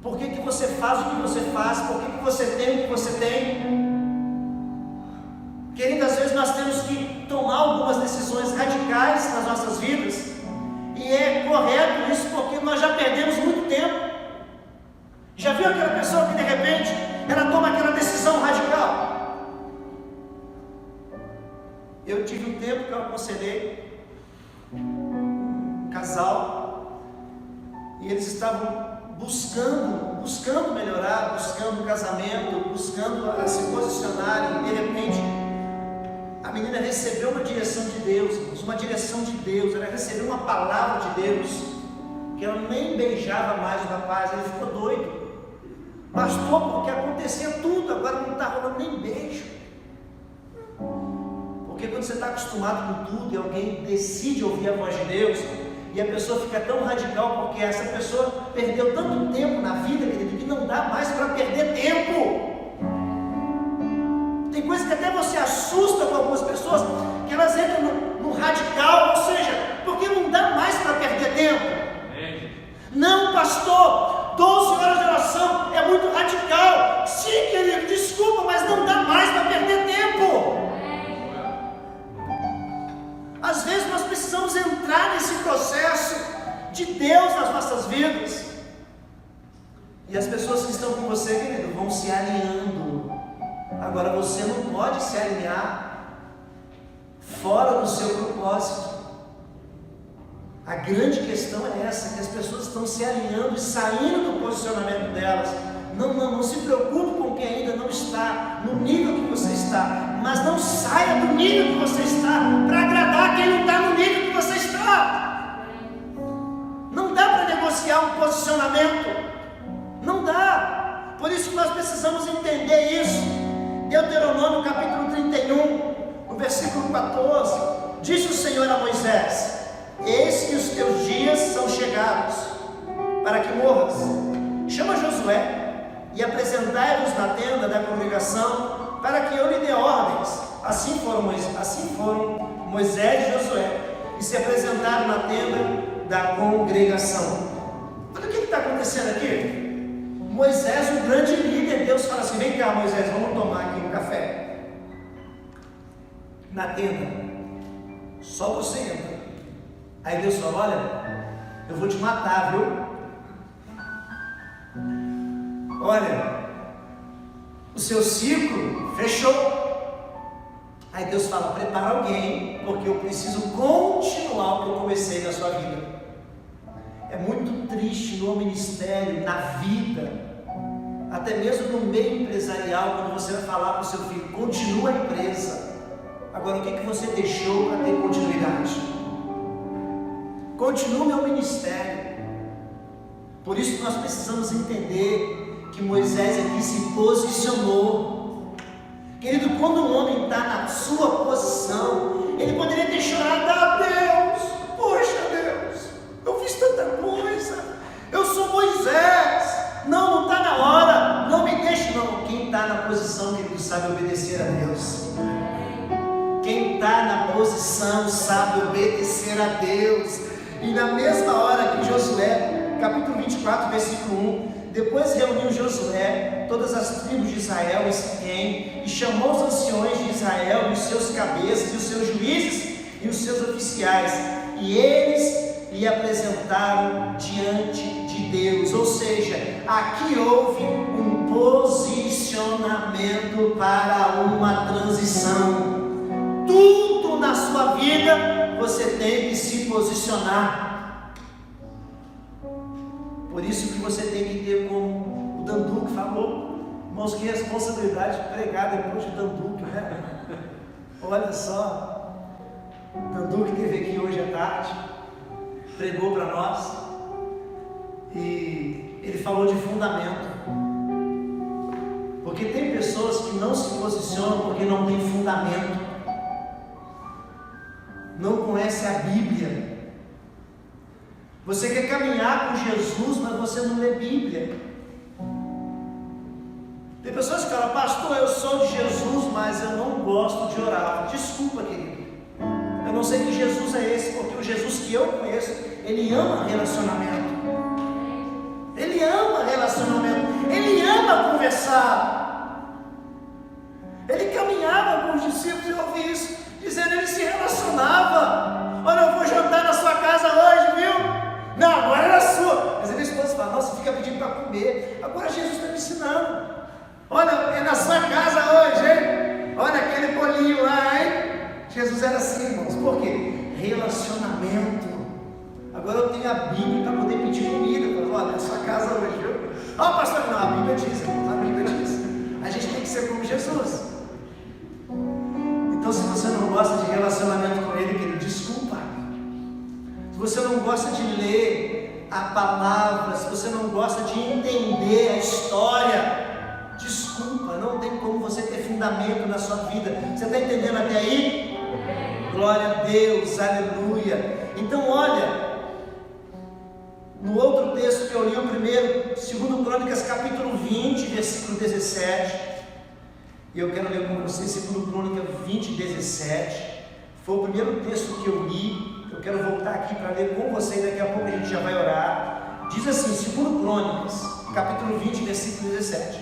por que você faz o que você faz, por que você tem o que você tem. Querido, às vezes nós temos que tomar algumas decisões radicais nas nossas vidas, e é correto isso, porque nós já perdemos muito tempo. Já viu aquela pessoa que de repente ela toma aquela decisão radical? tive um tempo que eu aconselhei um casal, e eles estavam buscando melhorar, buscando casamento, buscando se posicionarem, e de repente a menina recebeu uma direção de Deus, ela recebeu uma palavra de Deus, que ela nem beijava mais o rapaz, ele ficou doido. Pastor, porque acontecia tudo, agora não está rolando nem beijo. Porque quando você está acostumado com tudo e alguém decide ouvir a voz de Deus, e a pessoa fica tão radical, porque essa pessoa perdeu tanto tempo na vida, querido, que não dá mais para perder tempo. Tem coisas que até você assusta com algumas pessoas, que elas entram no radical, ou seja, porque não dá mais para perder tempo. Não, pastor, 12 horas de oração é muito radical. Sim, querido, desculpa, mas não dá mais para perder tempo. Às vezes nós precisamos entrar nesse processo de Deus nas nossas vidas. E as pessoas que estão com você, querido, vão se alinhando. Agora você não pode se alinhar fora do seu propósito. A grande questão é essa, que as pessoas estão se alinhando e saindo do posicionamento delas. Não se preocupe com quem ainda não está no nível que você está, mas não saia do nível que você está para agradar quem não está no nível que você está. Não dá para negociar um posicionamento, não dá. Por isso que nós precisamos entender isso. Deuteronômio capítulo 31, no versículo 14, disse o Senhor a Moisés: eis que os teus dias são chegados para que morras. Chama Josué e apresentai-vos na tenda da congregação, para que eu lhe dê ordens. Assim foram Moisés e Josué, e se apresentaram na tenda da congregação. Olha o que está acontecendo aqui. Moisés, um grande líder, Deus fala assim: vem cá, Moisés, vamos tomar aqui um café na tenda, só você entra. Aí Deus fala: olha, eu vou te matar, viu? Olha, o seu ciclo fechou. Aí Deus fala: prepara alguém, porque eu preciso continuar o que eu comecei na sua vida. É muito triste no ministério, na vida, até mesmo no meio empresarial, quando você vai falar para o seu filho: continua a empresa. Agora, o que você deixou para ter continuidade? Continua o meu ministério. Por isso que nós precisamos entender que Moisés aqui se posicionou. Querido, quando um homem está na sua posição, ele poderia ter chorado: ah, Deus, poxa Deus, eu fiz tanta coisa, eu sou Moisés, não está na hora, não me deixe. Não, quem está na posição, querido, sabe obedecer a Deus. Quem está na posição sabe obedecer a Deus. E na mesma hora que Josué, capítulo 24, versículo 1, depois reuniu Josué todas as tribos de Israel em Siquém, e chamou os anciões de Israel, e os seus cabeças, e os seus juízes, e os seus oficiais, e eles lhe apresentaram diante de Deus. Ou seja, aqui houve um posicionamento para uma transição. Tudo na sua vida você tem que se posicionar. Por isso que você tem que ter, como o Danduque falou, irmãos, que responsabilidade de pregar depois de Danduque, né? Olha só, o Danduque esteve aqui hoje à tarde, pregou para nós, e ele falou de fundamento. Porque tem pessoas que não se posicionam porque não tem fundamento, não conhece a Bíblia. Você quer caminhar com Jesus, mas você não lê Bíblia. Tem pessoas que falam: pastor, eu sou de Jesus, mas eu não gosto de orar. Desculpa, querido, eu não sei que Jesus é esse, porque o Jesus que eu conheço, ele ama relacionamento. Ele ama relacionamento, ele ama conversar. Ele caminhava com os discípulos, eu ouvi isso, dizendo, ele se relacionava. Olha, eu vou jantar na sua casa hoje, viu? Não, agora era sua. Mas a minha esposa fala: nossa, fica pedindo para comer. Agora Jesus está me ensinando. Olha, é na sua casa hoje, hein? Olha aquele bolinho lá, hein? Jesus Jesus era assim, irmãos. Por quê? Relacionamento. Agora eu tenho a Bíblia para poder pedir comida. Olha, a sua casa hoje, viu? Ó, pastor, não, a Bíblia diz, irmãos, a Bíblia diz. A gente tem que ser como Jesus. Então, se você não gosta de relacionamento com Ele, querido, desculpa. Se você não gosta de ler a palavra, se você não gosta de entender a história, desculpa, não tem como você ter fundamento na sua vida. Você está entendendo até aí? Glória a Deus, aleluia. Então, olha, no outro texto que eu li, o primeiro, 2 Crônicas, capítulo 20, versículo 17. E eu quero ler com vocês 2 Crônicas 20, 17. Foi o primeiro texto que eu li. Eu quero voltar aqui para ler com vocês. Daqui a pouco a gente já vai orar. Diz assim, 2 Crônicas, capítulo 20, versículo 17.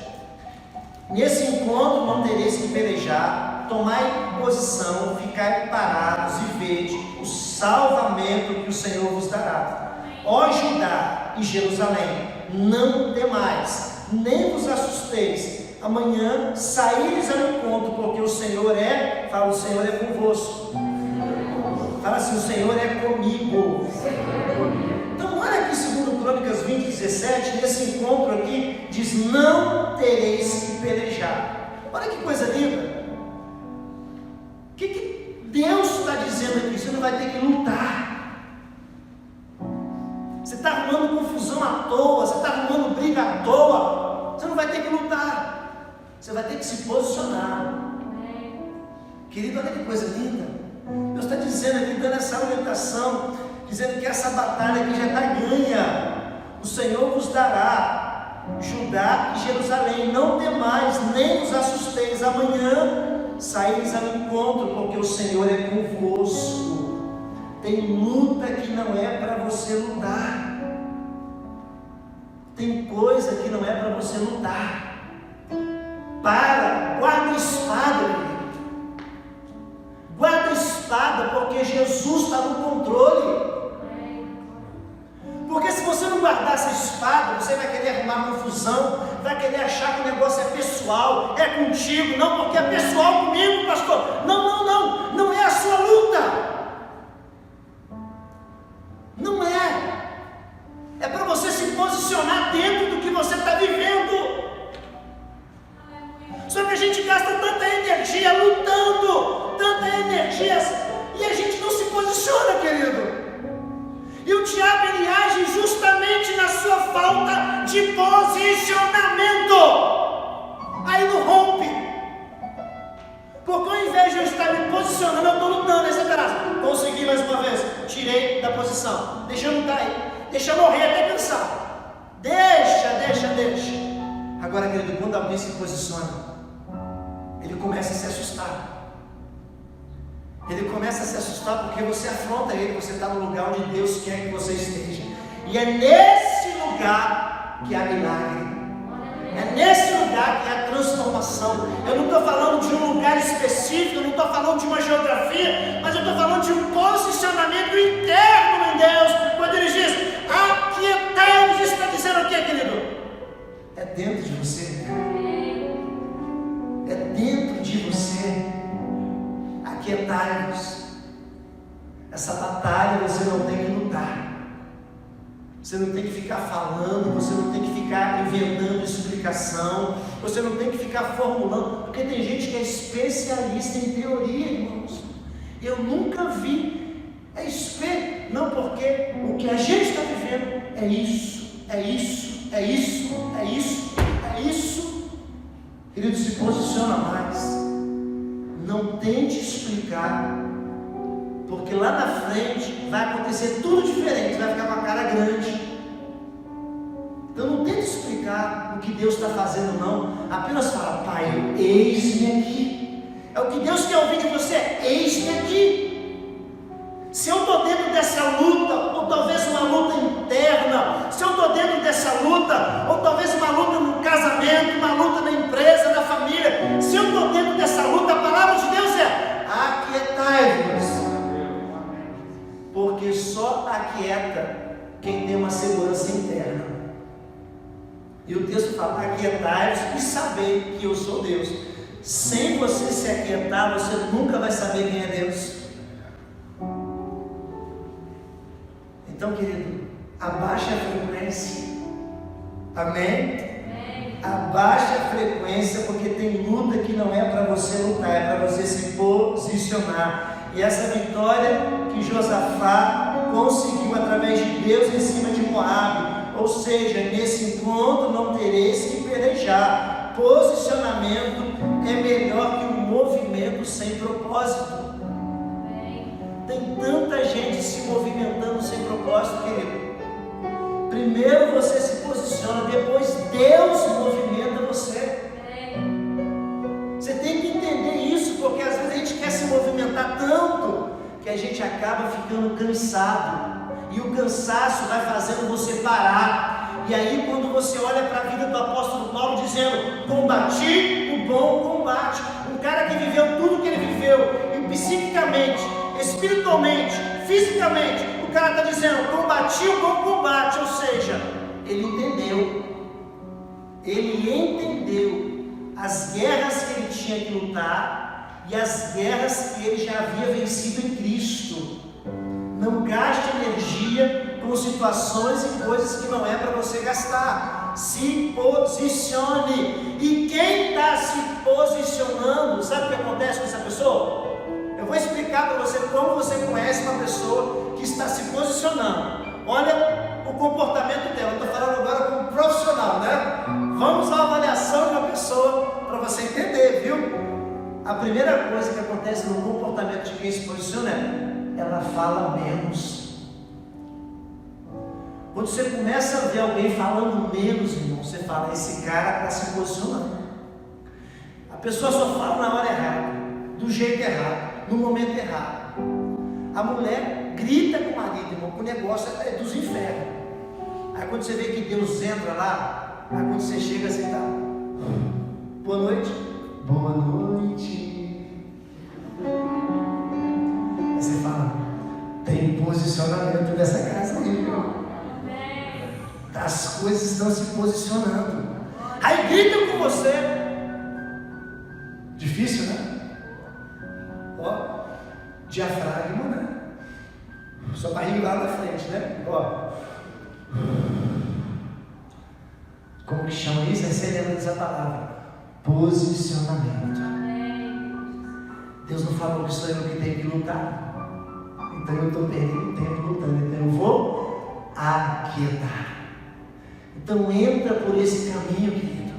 Nesse encontro não tereis que pelejar. Tomai posição, ficai parados e vede o salvamento que o Senhor vos dará. Ó Judá e Jerusalém, não temais, nem vos assusteis. Amanhã saíres ao encontro, porque o Senhor é, fala, o Senhor é convosco. Fala assim, o Senhor é comigo. Então olha aqui 2 Crônicas 20, 17, nesse encontro aqui, diz, não tereis que pelejar. Olha que coisa linda. O que Deus está dizendo aqui? Você não vai ter que lutar. Você está arrumando confusão à toa, você está arrumando briga à toa. Você não vai ter que lutar. Você vai ter que se posicionar. Querido, olha que coisa linda. Deus está dizendo aqui, dando essa orientação, dizendo que essa batalha aqui já está ganha. O Senhor vos dará Judá e Jerusalém. Não temais, nem vos assusteis. Amanhã saíres ao encontro, porque o Senhor é convosco. Tem luta que não é para você lutar. Tem coisa que não é para você lutar. Guarda a espada, querido. Guarda a espada, porque Jesus está no controle. Porque se você não guardar essa espada, você vai querer arrumar confusão, vai querer achar que o negócio é pessoal, é contigo. Não, porque é pessoal comigo, pastor. Não é a sua luta. Não é. É para você se posicionar dentro do que você está vivendo. Só que a gente gasta tanta energia lutando, tanta energia, e a gente não se posiciona, querido. E o diabo, ele age justamente na sua falta de posicionamento. Aí não rompe. Porque ao invés de eu estar me posicionando, eu estou lutando. Aí você terá, consegui mais uma vez, tirei da posição, deixa eu lutar aí, deixa eu morrer até cansar. Deixa. Agora, querido, quando alguém se posiciona, ele começa a se assustar. Ele começa a se assustar porque você afronta ele, você está no lugar onde Deus quer que você esteja. E é nesse lugar que há milagre. É nesse lugar que há transformação. Eu não estou falando de um lugar específico, eu não estou falando de uma geografia, mas eu estou falando de um posicionamento interno em Deus. Quando ele diz, aquietai-vos, está dizendo o que, querido? É dentro de você. É dentro de você. Aquietai-vos. Essa batalha você não tem que lutar. Você não tem que ficar falando, você não tem que ficar inventando explicação, você não tem que ficar formulando, porque tem gente que é especialista em teoria, irmãos. Eu nunca vi. Não, porque o que a gente está vivendo é isso. Querido, se posiciona mais. Não tente explicar, porque lá na frente vai acontecer tudo diferente, vai ficar com a cara grande. Então não tente explicar o que Deus está fazendo, não. Apenas fala, Pai, eis-me aqui. É o que Deus quer ouvir de você, eis-me aqui. Se eu estou dentro dessa luta, ou talvez uma luta interna, se eu estou dentro dessa luta, ou talvez uma luta no casamento, uma luta na empresa, na família, se eu estou dentro dessa luta, a palavra de Deus é, aquietai-vos, porque só aquieta quem tem uma segurança interna. E o texto fala, aquietai-vos e sabei que eu sou Deus. Sem você se aquietar, você nunca vai saber quem é Deus. Então, querido, abaixe a frequência. Amém? Abaixe a frequência, porque tem luta que não é para você lutar, é para você se posicionar. E essa vitória que Josafá conseguiu através de Deus em cima de Moabe, ou seja, nesse encontro não tereis que pelejar. Posicionamento é melhor que um movimento sem propósito. Tem tanta gente se movimentando sem propósito, querido. Primeiro você se posiciona, depois Deus movimenta você. Você tem que entender isso, porque às vezes a gente quer se movimentar tanto que a gente acaba ficando cansado, e o cansaço vai fazendo você parar. E aí quando você olha para a vida do apóstolo Paulo dizendo: combati o bom combate, um cara que viveu tudo que ele viveu, e psiquicamente, espiritualmente, fisicamente, o cara está dizendo: combati o bom combate. Ou seja, ele entendeu as guerras que ele tinha que lutar e as guerras que ele já havia vencido em Cristo. Não gaste energia com situações e coisas que não é para você gastar. Se posicione. E quem está se posicionando, sabe o que acontece com essa pessoa? Eu vou explicar para você como você conhece uma pessoa que está se posicionando. Olha o comportamento dela. Eu estou falando agora como profissional, né? Vamos à avaliação de uma pessoa para você entender, viu? A primeira coisa que acontece no comportamento de quem se posiciona é: ela fala menos. Quando você começa a ver alguém falando menos, irmão, você fala: esse cara está se posicionando. A pessoa só fala na hora errada, do jeito errado, no momento errado. A mulher grita com o marido, irmão, que o negócio é dos infernos. Aí quando você vê que Deus entra lá, aí quando você chega assim, tá: boa noite. Boa noite. Aí você fala: tem posicionamento nessa casa aí, meu. As coisas estão se posicionando. Aí gritam com você. Difícil, né? Ó, diafragma, né? Sua barriga lá na frente, né? Ó. Como que chama isso? Você lembra dessa palavra? Posicionamento. Deus não falou que sou eu que tenho que lutar. Então eu estou perdendo tempo lutando. Então eu vou aquietar. Então entra por esse caminho, querido.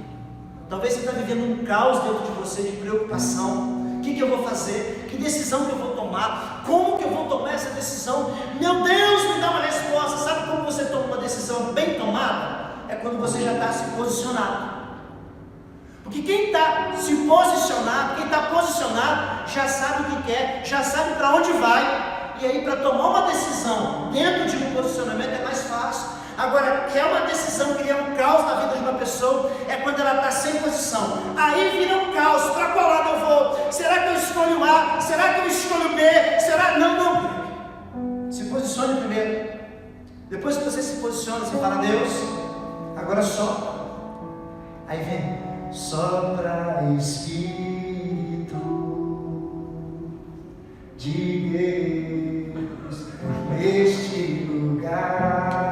Talvez você está vivendo um caos dentro de você de preocupação. O que eu vou fazer? Que decisão que eu vou tomar? Como que eu vou tomar essa decisão? Meu Deus, me dá uma resposta. Sabe como você toma uma decisão bem tomada? É quando você já está se posicionado. Porque quem está se posicionado, quem está posicionado, já sabe o que quer, já sabe para onde vai. E aí para tomar uma decisão dentro de um posicionamento é mais fácil. Agora, quer uma decisão que é um caos na vida de uma pessoa, é quando ela está sem posição. Aí vira um caos. Para qual lado eu vou? Será que eu escolho A? Será que eu escolho B? Será? Não. Se posicione primeiro. Depois que você se posiciona, você fala: Deus, agora sopra. Aí vem: sopra Espírito de Deus neste lugar.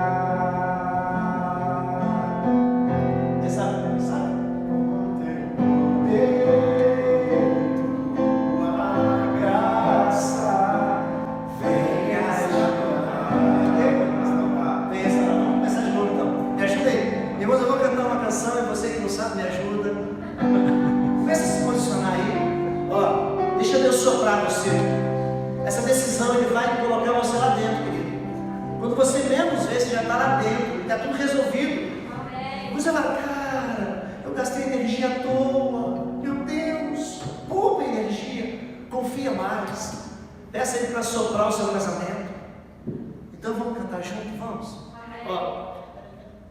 Essa decisão ele vai colocar você lá dentro, querido. Quando você menos vê, você já está lá dentro, está tudo resolvido. Você fala: cara, eu gastei energia à toa. Meu Deus, poupa energia, confia mais. Peça ele para soprar o seu casamento. Então vamos cantar junto, vamos? Ó,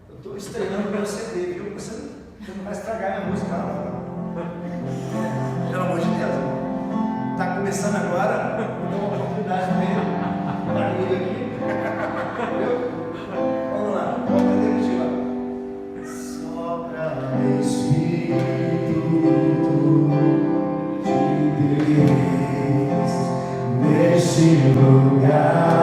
eu estou estreando meu CD, viu? Você não vai estragar minha música, não. Pelo amor de Deus. Está começando agora, vou dar uma oportunidade para ele aqui. Entendeu? Vamos lá, vamos aprender lá. Sopra Espírito de Deus neste lugar.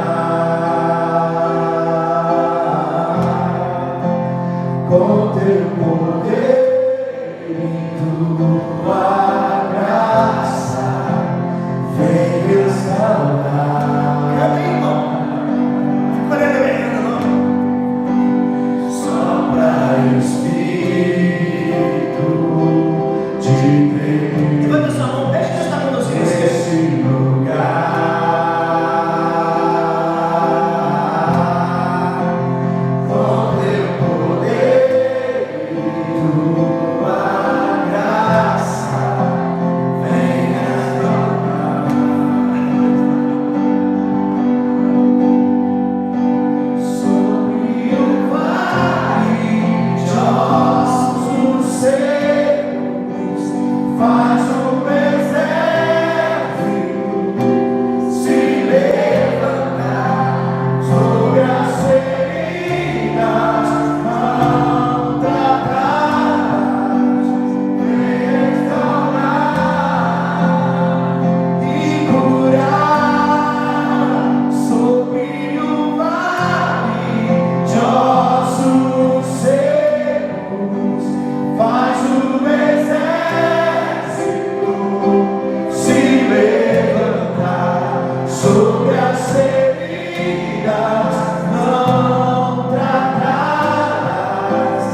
sobre as feridas não tratarás,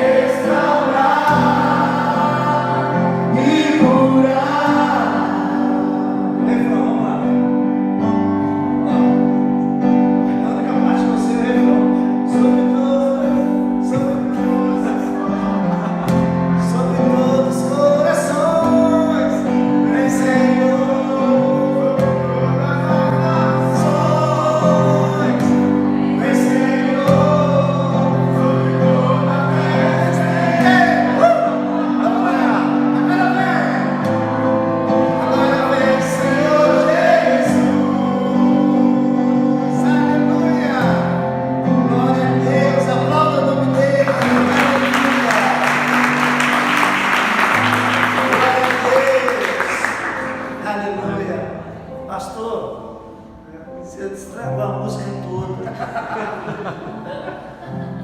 restaurar e curar. Refrão, vamos lá. A única parte que você refrão. Sobre todos os corações, vem Senhor.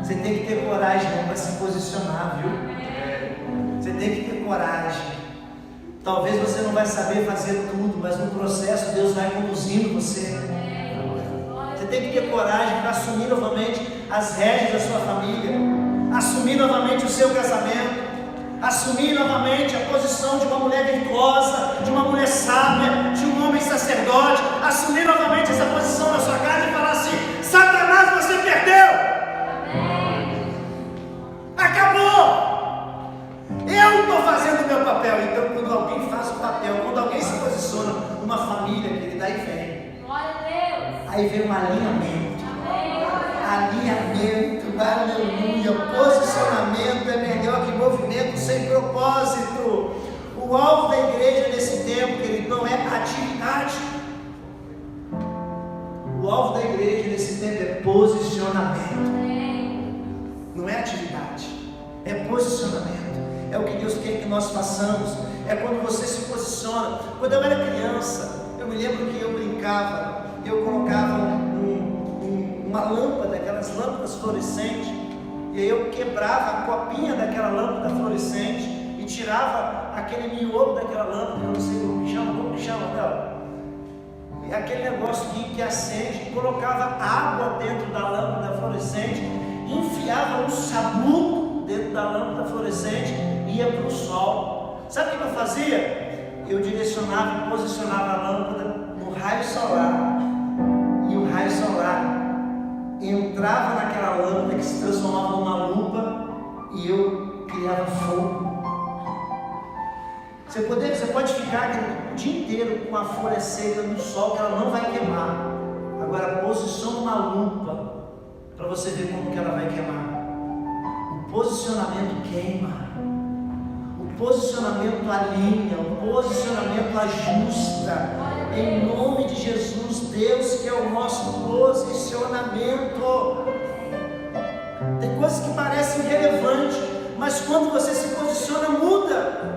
Você tem que ter coragem para se posicionar, viu? Você tem que ter coragem. Talvez você não vai saber fazer tudo, mas no processo Deus vai conduzindo você. Você tem que ter coragem para assumir novamente as rédeas da sua família, assumir novamente o seu casamento, assumir novamente a posição de uma mulher virtuosa, de uma mulher sábia, de um homem sacerdote, assumir novamente essa posição na sua casa e falar assim: Satanás, você perdeu! Acabou! Eu estou fazendo o meu papel. Então, quando alguém faz o papel, quando alguém se posiciona numa família, querida, aí vem. Glória a Deus! Aí vem um alinhamento. Alinhamento, aleluia. Posicionamento é melhor que movimento sem propósito. O alvo da igreja nesse tempo, querido, não é atividade. O alvo da igreja nesse tempo é posicionamento. Não é atividade, é posicionamento. É o que Deus quer que nós façamos. É quando você se posiciona. Quando eu era criança, eu me lembro que eu brincava, eu colocava uma lâmpada, aquelas lâmpadas fluorescentes, e aí eu quebrava a copinha daquela lâmpada fluorescente e tirava aquele miolo daquela lâmpada, eu não sei como que chama, não. E aquele negócio que acende, colocava água dentro da lâmpada fluorescente, enfiava um sabugo dentro da lâmpada fluorescente e ia para o sol. Sabe o que eu fazia? Eu direcionava e posicionava a lâmpada no raio solar, e o raio solar entrava naquela lâmpada que se transformava numa lupa, e eu criava fogo. Você pode ficar o dia inteiro com a folha seca no sol, que ela não vai queimar. Agora posiciona uma lupa para você ver como que ela vai queimar. O posicionamento queima, o posicionamento alinha, o posicionamento ajusta. Em nome de Jesus, Deus quer o nosso posicionamento. Tem coisas que parecem irrelevantes, mas quando você se posiciona, muda.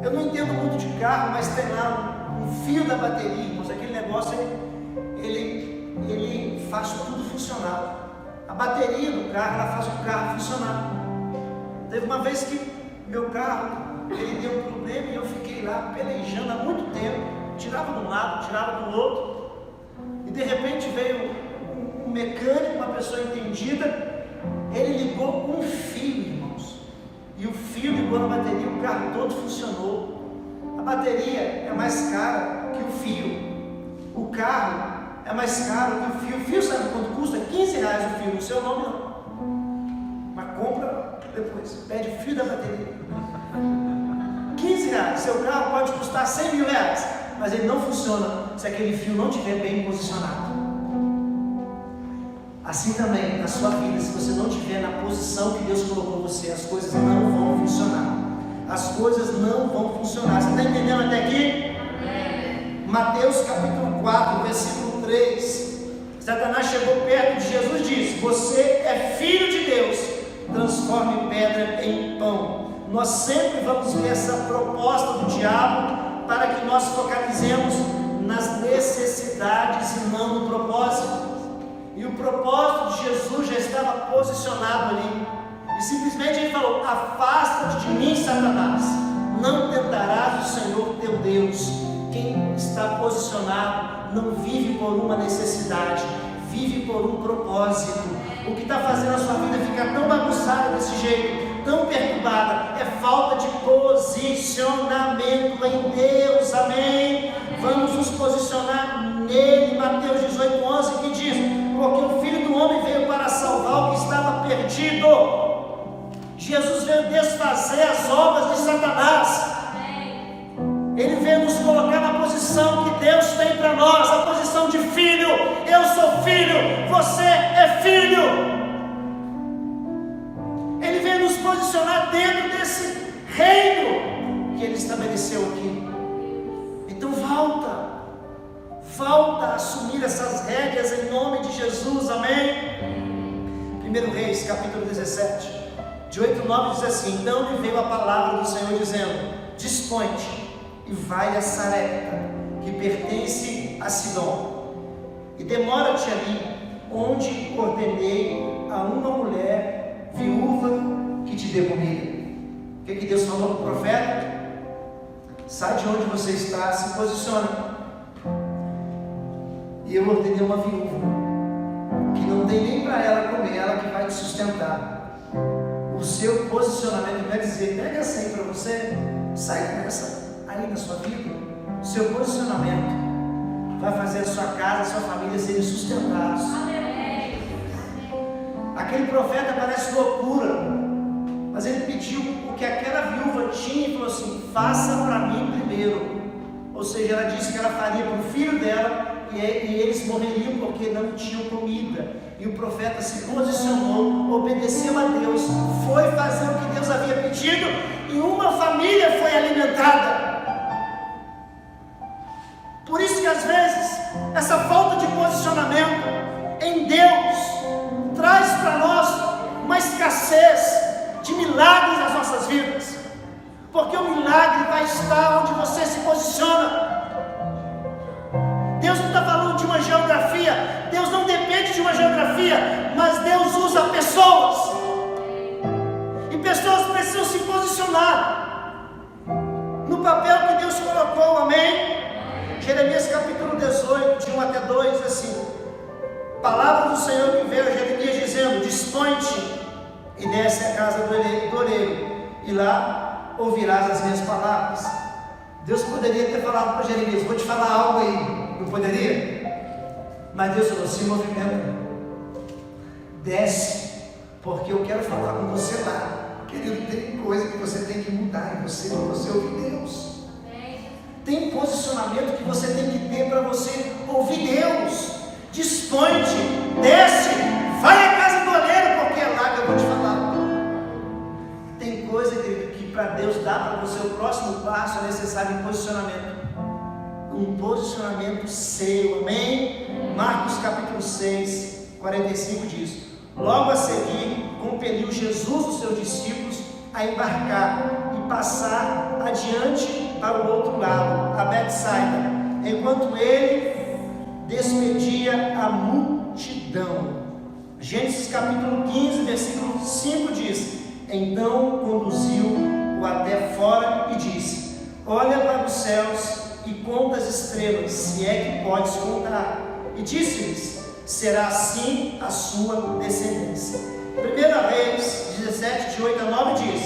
Eu não entendo muito de carro, mas tem lá um fio da bateria, irmãos. Aquele negócio, ele faz tudo funcionar. A bateria do carro, ela faz o carro funcionar. Teve uma vez que meu carro, ele deu um problema e eu fiquei lá pelejando há muito tempo. Tirava de um lado, tirava do outro. E de repente veio um mecânico, uma pessoa entendida. Ele ligou um fio, irmãos. E o fio ligou na bateria, o carro todo funcionou. A bateria é mais cara que o fio. O carro é mais caro que o fio. O fio sabe quanto custa? R$15 o fio, no seu nome não. Mas compra depois, pede o fio da bateria. R$15. Seu carro pode custar R$100 mil, mas ele não funciona se aquele fio não estiver bem posicionado. Assim também na sua vida, se você não estiver na posição que Deus colocou você, as coisas não vão funcionar. As coisas não vão funcionar. Você está entendendo até aqui? Amém. Mateus capítulo 4, versículo 3. Satanás chegou perto de Jesus e disse: você é filho de Deus, transforme pedra em pão. Nós sempre vamos ver essa proposta do diabo para que nós focalizemos nas necessidades e não no propósito. E o propósito de Jesus já estava posicionado ali. E simplesmente ele falou: afasta-te de mim, Satanás, não tentarás o Senhor teu Deus. quem está posicionado não vive por uma necessidade, vive por um propósito. O que está fazendo a sua vida ficar tão bagunçada desse jeito, tão perturbada, é falta de posicionamento em Deus, amém? Vamos nos posicionar nele. Mateus 18:11 que diz: porque o Filho do Homem veio para salvar o que estava perdido. Jesus veio desfazer as obras de Satanás. Ele veio nos colocar na posição que Deus tem para nós, a posição de filho. Eu sou filho, você é filho. Ele veio nos posicionar dentro desse reino que Ele estabeleceu aqui. Então volta a assumir essas rédeas em nome de Jesus, amém? 1 Reis, capítulo 17, de 8 a 9 diz assim: então lhe veio a palavra do Senhor dizendo: dispõe-te e vai a Sarepta, que pertence a Sidom, e demora-te ali, onde ordenei a uma mulher viúva que te dê comida. O que Deus falou para o profeta? Sai de onde você está, se posiciona. E eu ordenei uma viúva que não tem nem para ela comer, ela que vai te sustentar. O seu posicionamento quer dizer, pega essa aí para você, sai com essa aí na sua vida. O seu posicionamento vai fazer a sua casa, a sua família serem sustentados. Aquele profeta parece loucura, mas ele pediu o que aquela viúva tinha e falou assim: faça para mim primeiro. Ou seja, ela disse que ela faria para o filho dela e eles morreriam porque não tinham comida. E o profeta se posicionou, obedeceu a Deus, foi fazer o que Deus havia pedido e uma família foi alimentada. Por isso que às vezes essa falta de posicionamento em Deus traz para nós uma escassez de milagres nas nossas vidas, porque o milagre vai estar onde você se posiciona. Deus não está falando de uma geografia, Deus não depende de uma geografia, mas Deus usa pessoas, e pessoas precisam se posicionar no papel que Deus colocou, amém? Jeremias capítulo 18, de 1 até 2, diz assim: palavra do Senhor que veio a Jeremias dizendo: dispõe-te e desce à casa do oleiro, e lá ouvirás as minhas palavras. Deus poderia ter falado para Jeremias: vou te falar algo aí, não poderia? Mas Deus falou: se movimenta, desce, porque eu quero falar com você lá. Querido, tem coisa que você tem que mudar em você, para você ouvir Deus. Tem posicionamento que você tem que ter para você ouvir Deus. Dispõe-te, desce, vai à casa do oleiro, porque é lá que eu vou te falar. Tem coisa que para Deus dar para você o próximo passo é necessário um posicionamento. Um posicionamento seu, amém? Marcos capítulo 6, 45 diz: logo a seguir, compeliu Jesus os seus discípulos a embarcar e passar adiante para o outro lado, a Betsaida, enquanto ele despedia a multidão. Gênesis capítulo 15, versículo 5 diz: então conduziu-o até fora e disse: olha para os céus e conta as estrelas, se é que podes contar. E disse-lhes: será assim a sua descendência. 1 Reis 17, de 8 a 9 diz: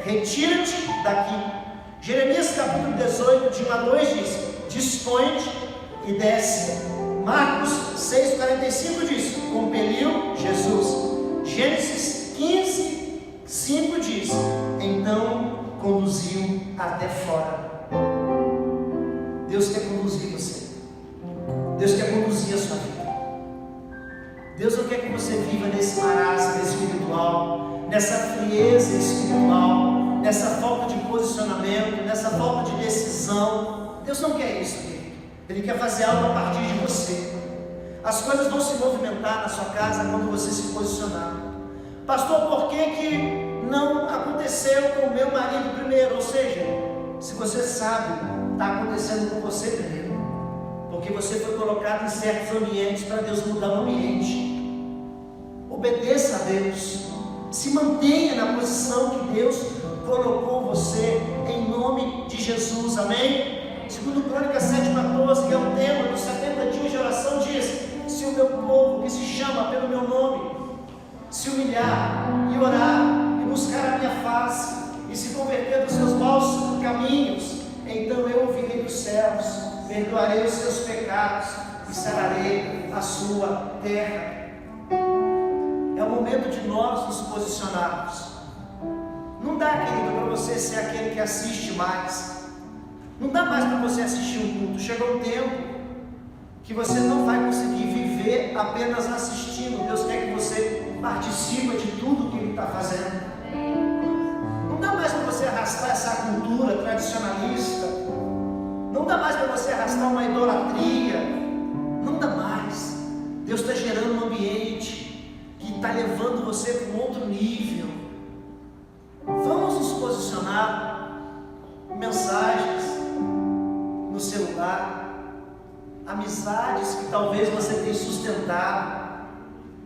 retira-te daqui. Jeremias capítulo 18, de 1 a 2 diz: dispõe-te e desce. Marcos 6, 45 diz: compeliu Jesus. Gênesis 15, 5 diz: então conduziu até fora. Deus quer conduzir você. Deus quer conduzir a sua vida. Deus não quer que você viva nesse marasmo espiritual, nessa frieza espiritual, nessa falta de posicionamento, nessa falta de decisão. Deus não quer isso, querido. Ele quer fazer algo a partir de você. As coisas vão se movimentar na sua casa quando você se posicionar. Pastor, por que não aconteceu com o meu marido primeiro? Ou seja, se você sabe, está acontecendo com você primeiro, porque você foi colocado em certos ambientes para Deus mudar o ambiente. Obedeça a Deus, se mantenha na posição que Deus colocou você, em nome de Jesus, amém? Segundo Crônicas 7,14, que é o tema dos 70 dias de oração, diz: se o meu povo, que se chama pelo meu nome, se humilhar e orar e buscar a minha face e se converter dos seus maus caminhos, então eu ouvirei dos céus, perdoarei os seus pecados e sararei a sua terra. É o momento de nós nos posicionarmos. Não dá, querido, para você ser aquele que assiste mais. Não dá mais para você assistir um culto. Chegou um tempo que você não vai conseguir viver apenas assistindo. Deus quer que você participe de tudo que Ele está fazendo. Não dá mais para você arrastar essa cultura tradicionalista. Não dá mais para você arrastar uma idolatria. Não dá mais. Deus está gerando um ambiente que está levando você para um outro nível. Vamos nos posicionar. Mensagens no celular, amizades que talvez você tenha sustentado,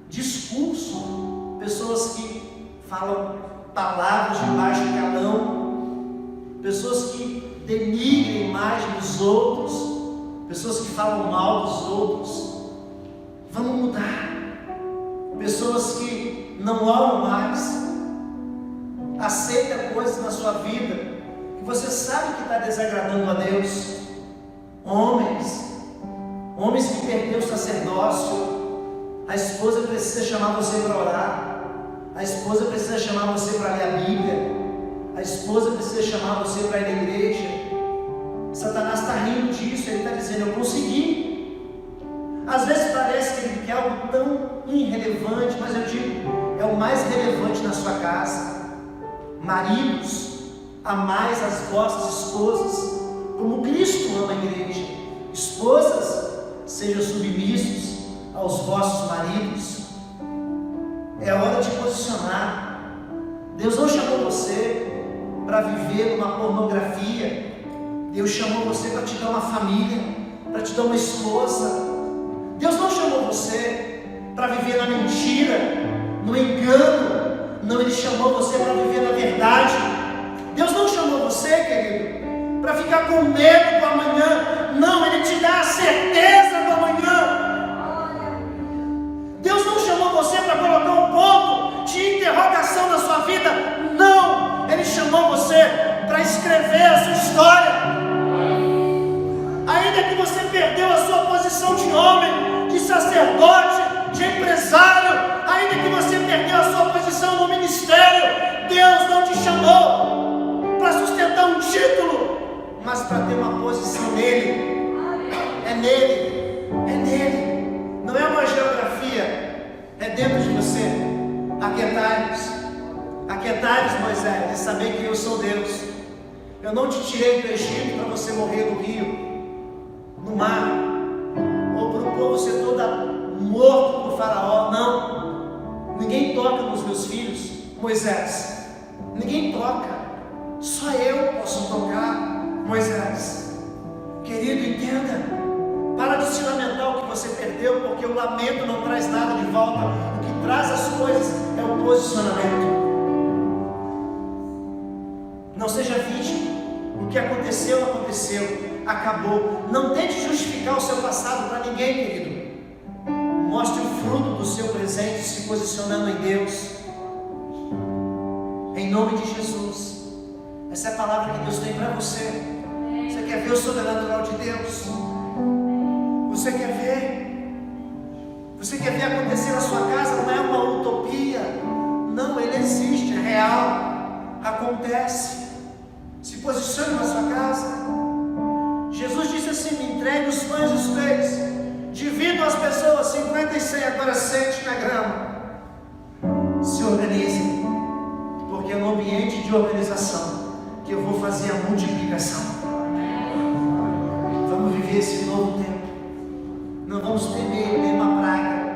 discurso, pessoas que falam palavras de baixo calão, pessoas que denigrem a imagem dos outros, pessoas que falam mal dos outros. Vamos mudar. Pessoas que não oram mais, aceita coisas na sua vida que você sabe que está desagradando a Deus. Homens que perderam o sacerdócio. A esposa precisa chamar você para orar. A esposa precisa chamar você para ler a Bíblia. A esposa precisa chamar você para ir à igreja. Satanás está rindo disso. Ele está dizendo: eu consegui. Às vezes parece que ele quer algo tão irrelevante, mas eu digo, é o mais relevante na sua casa. Maridos, amais as vossas esposas como Cristo ama a igreja. Esposas, sejam submissos aos vossos maridos. É hora de posicionar. Deus não chamou você para viver uma pornografia. Deus chamou você para te dar uma família, para te dar uma esposa. Deus não chamou você para viver na mentira, no engano. Não, Ele chamou você para viver na verdade. Deus não chamou você, querido, para ficar com medo do amanhã. Não, Ele te dá a certeza do amanhã. Deus não chamou você para colocar um ponto de interrogação na sua vida. Não, Ele chamou você para escrever a sua história. Ainda que você perdeu a sua posição de homem, de sacerdote, de empresário, ainda que você perdeu a sua posição no ministério, Deus não te chamou para sustentar um título, mas para ter uma posição nele. É nele, é nele. Não é uma geografia, é dentro de você. Aquietai-vos, Moisés, e saber que eu sou Deus. Eu não te tirei do Egito para você morrer no rio, no mar, ou para o povo ser todo morto por Faraó. Não, ninguém toca nos meus filhos, Moisés. Ninguém toca, só eu posso tocar, Moisés. Querido, entenda. Para de se lamentar o que você perdeu, porque o lamento não traz nada de volta. O que traz as coisas é o posicionamento. Não seja vítima. O que aconteceu, aconteceu, acabou. Não tente justificar o seu passado para ninguém, querido. Mostre o fruto do seu presente se posicionando em Deus. Em nome de Jesus. Essa é a palavra que Deus tem para você. Você quer ver o sobrenatural de Deus? Você quer ver? Você quer ver acontecer na sua casa? Não é uma utopia. Não, ele existe, é real. Acontece. Se posicione na sua casa. Jesus disse assim: me entregue os pães e os peixes. Dividam as pessoas 50 e 100, agora sente na grama. Se organizem, porque é no ambiente de organização que eu vou fazer a multiplicação. Vamos viver esse novo tempo. Não vamos temer nenhuma praga.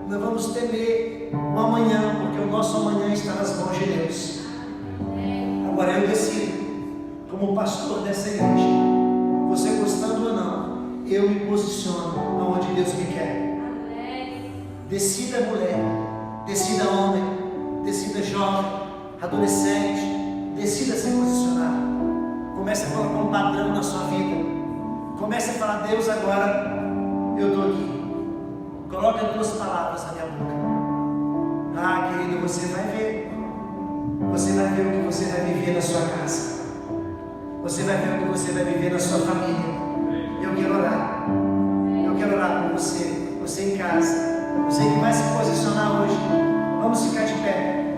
Não vamos temer o amanhã, porque o nosso amanhã está nas mãos de Deus. Agora eu decido, como pastor dessa igreja, você gostando ou não, eu me posiciono aonde Deus me quer. Decida, mulher, decida, homem, decida, jovem, adolescente, decida se posicionar. Comece a colocar um padrão na sua vida. Comece a falar: Deus, agora eu estou aqui. Coloca as tuas palavras na minha boca. Ah, querido, você vai ver. Você vai ver o que você vai viver na sua casa. Você vai ver o que você vai viver na sua família. Eu quero orar. Eu quero orar por você. Você em casa. Você que vai se posicionar hoje. Vamos ficar de pé.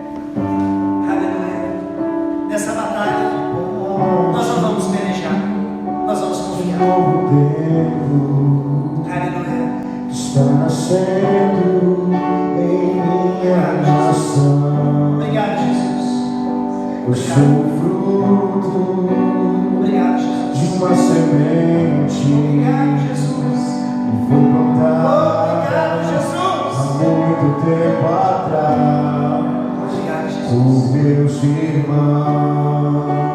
Aleluia. Nessa batalha, nós não vamos pelejar. Nós vamos confiar. Aleluia. Está nascendo em minha nação. Obrigado, Jesus. Eu sou fruto Obrigado, Jesus. de uma semente. Obrigado, Jesus. E foi plantada Obrigado, Jesus. há muito tempo atrás Obrigado, Jesus. por meus irmãos.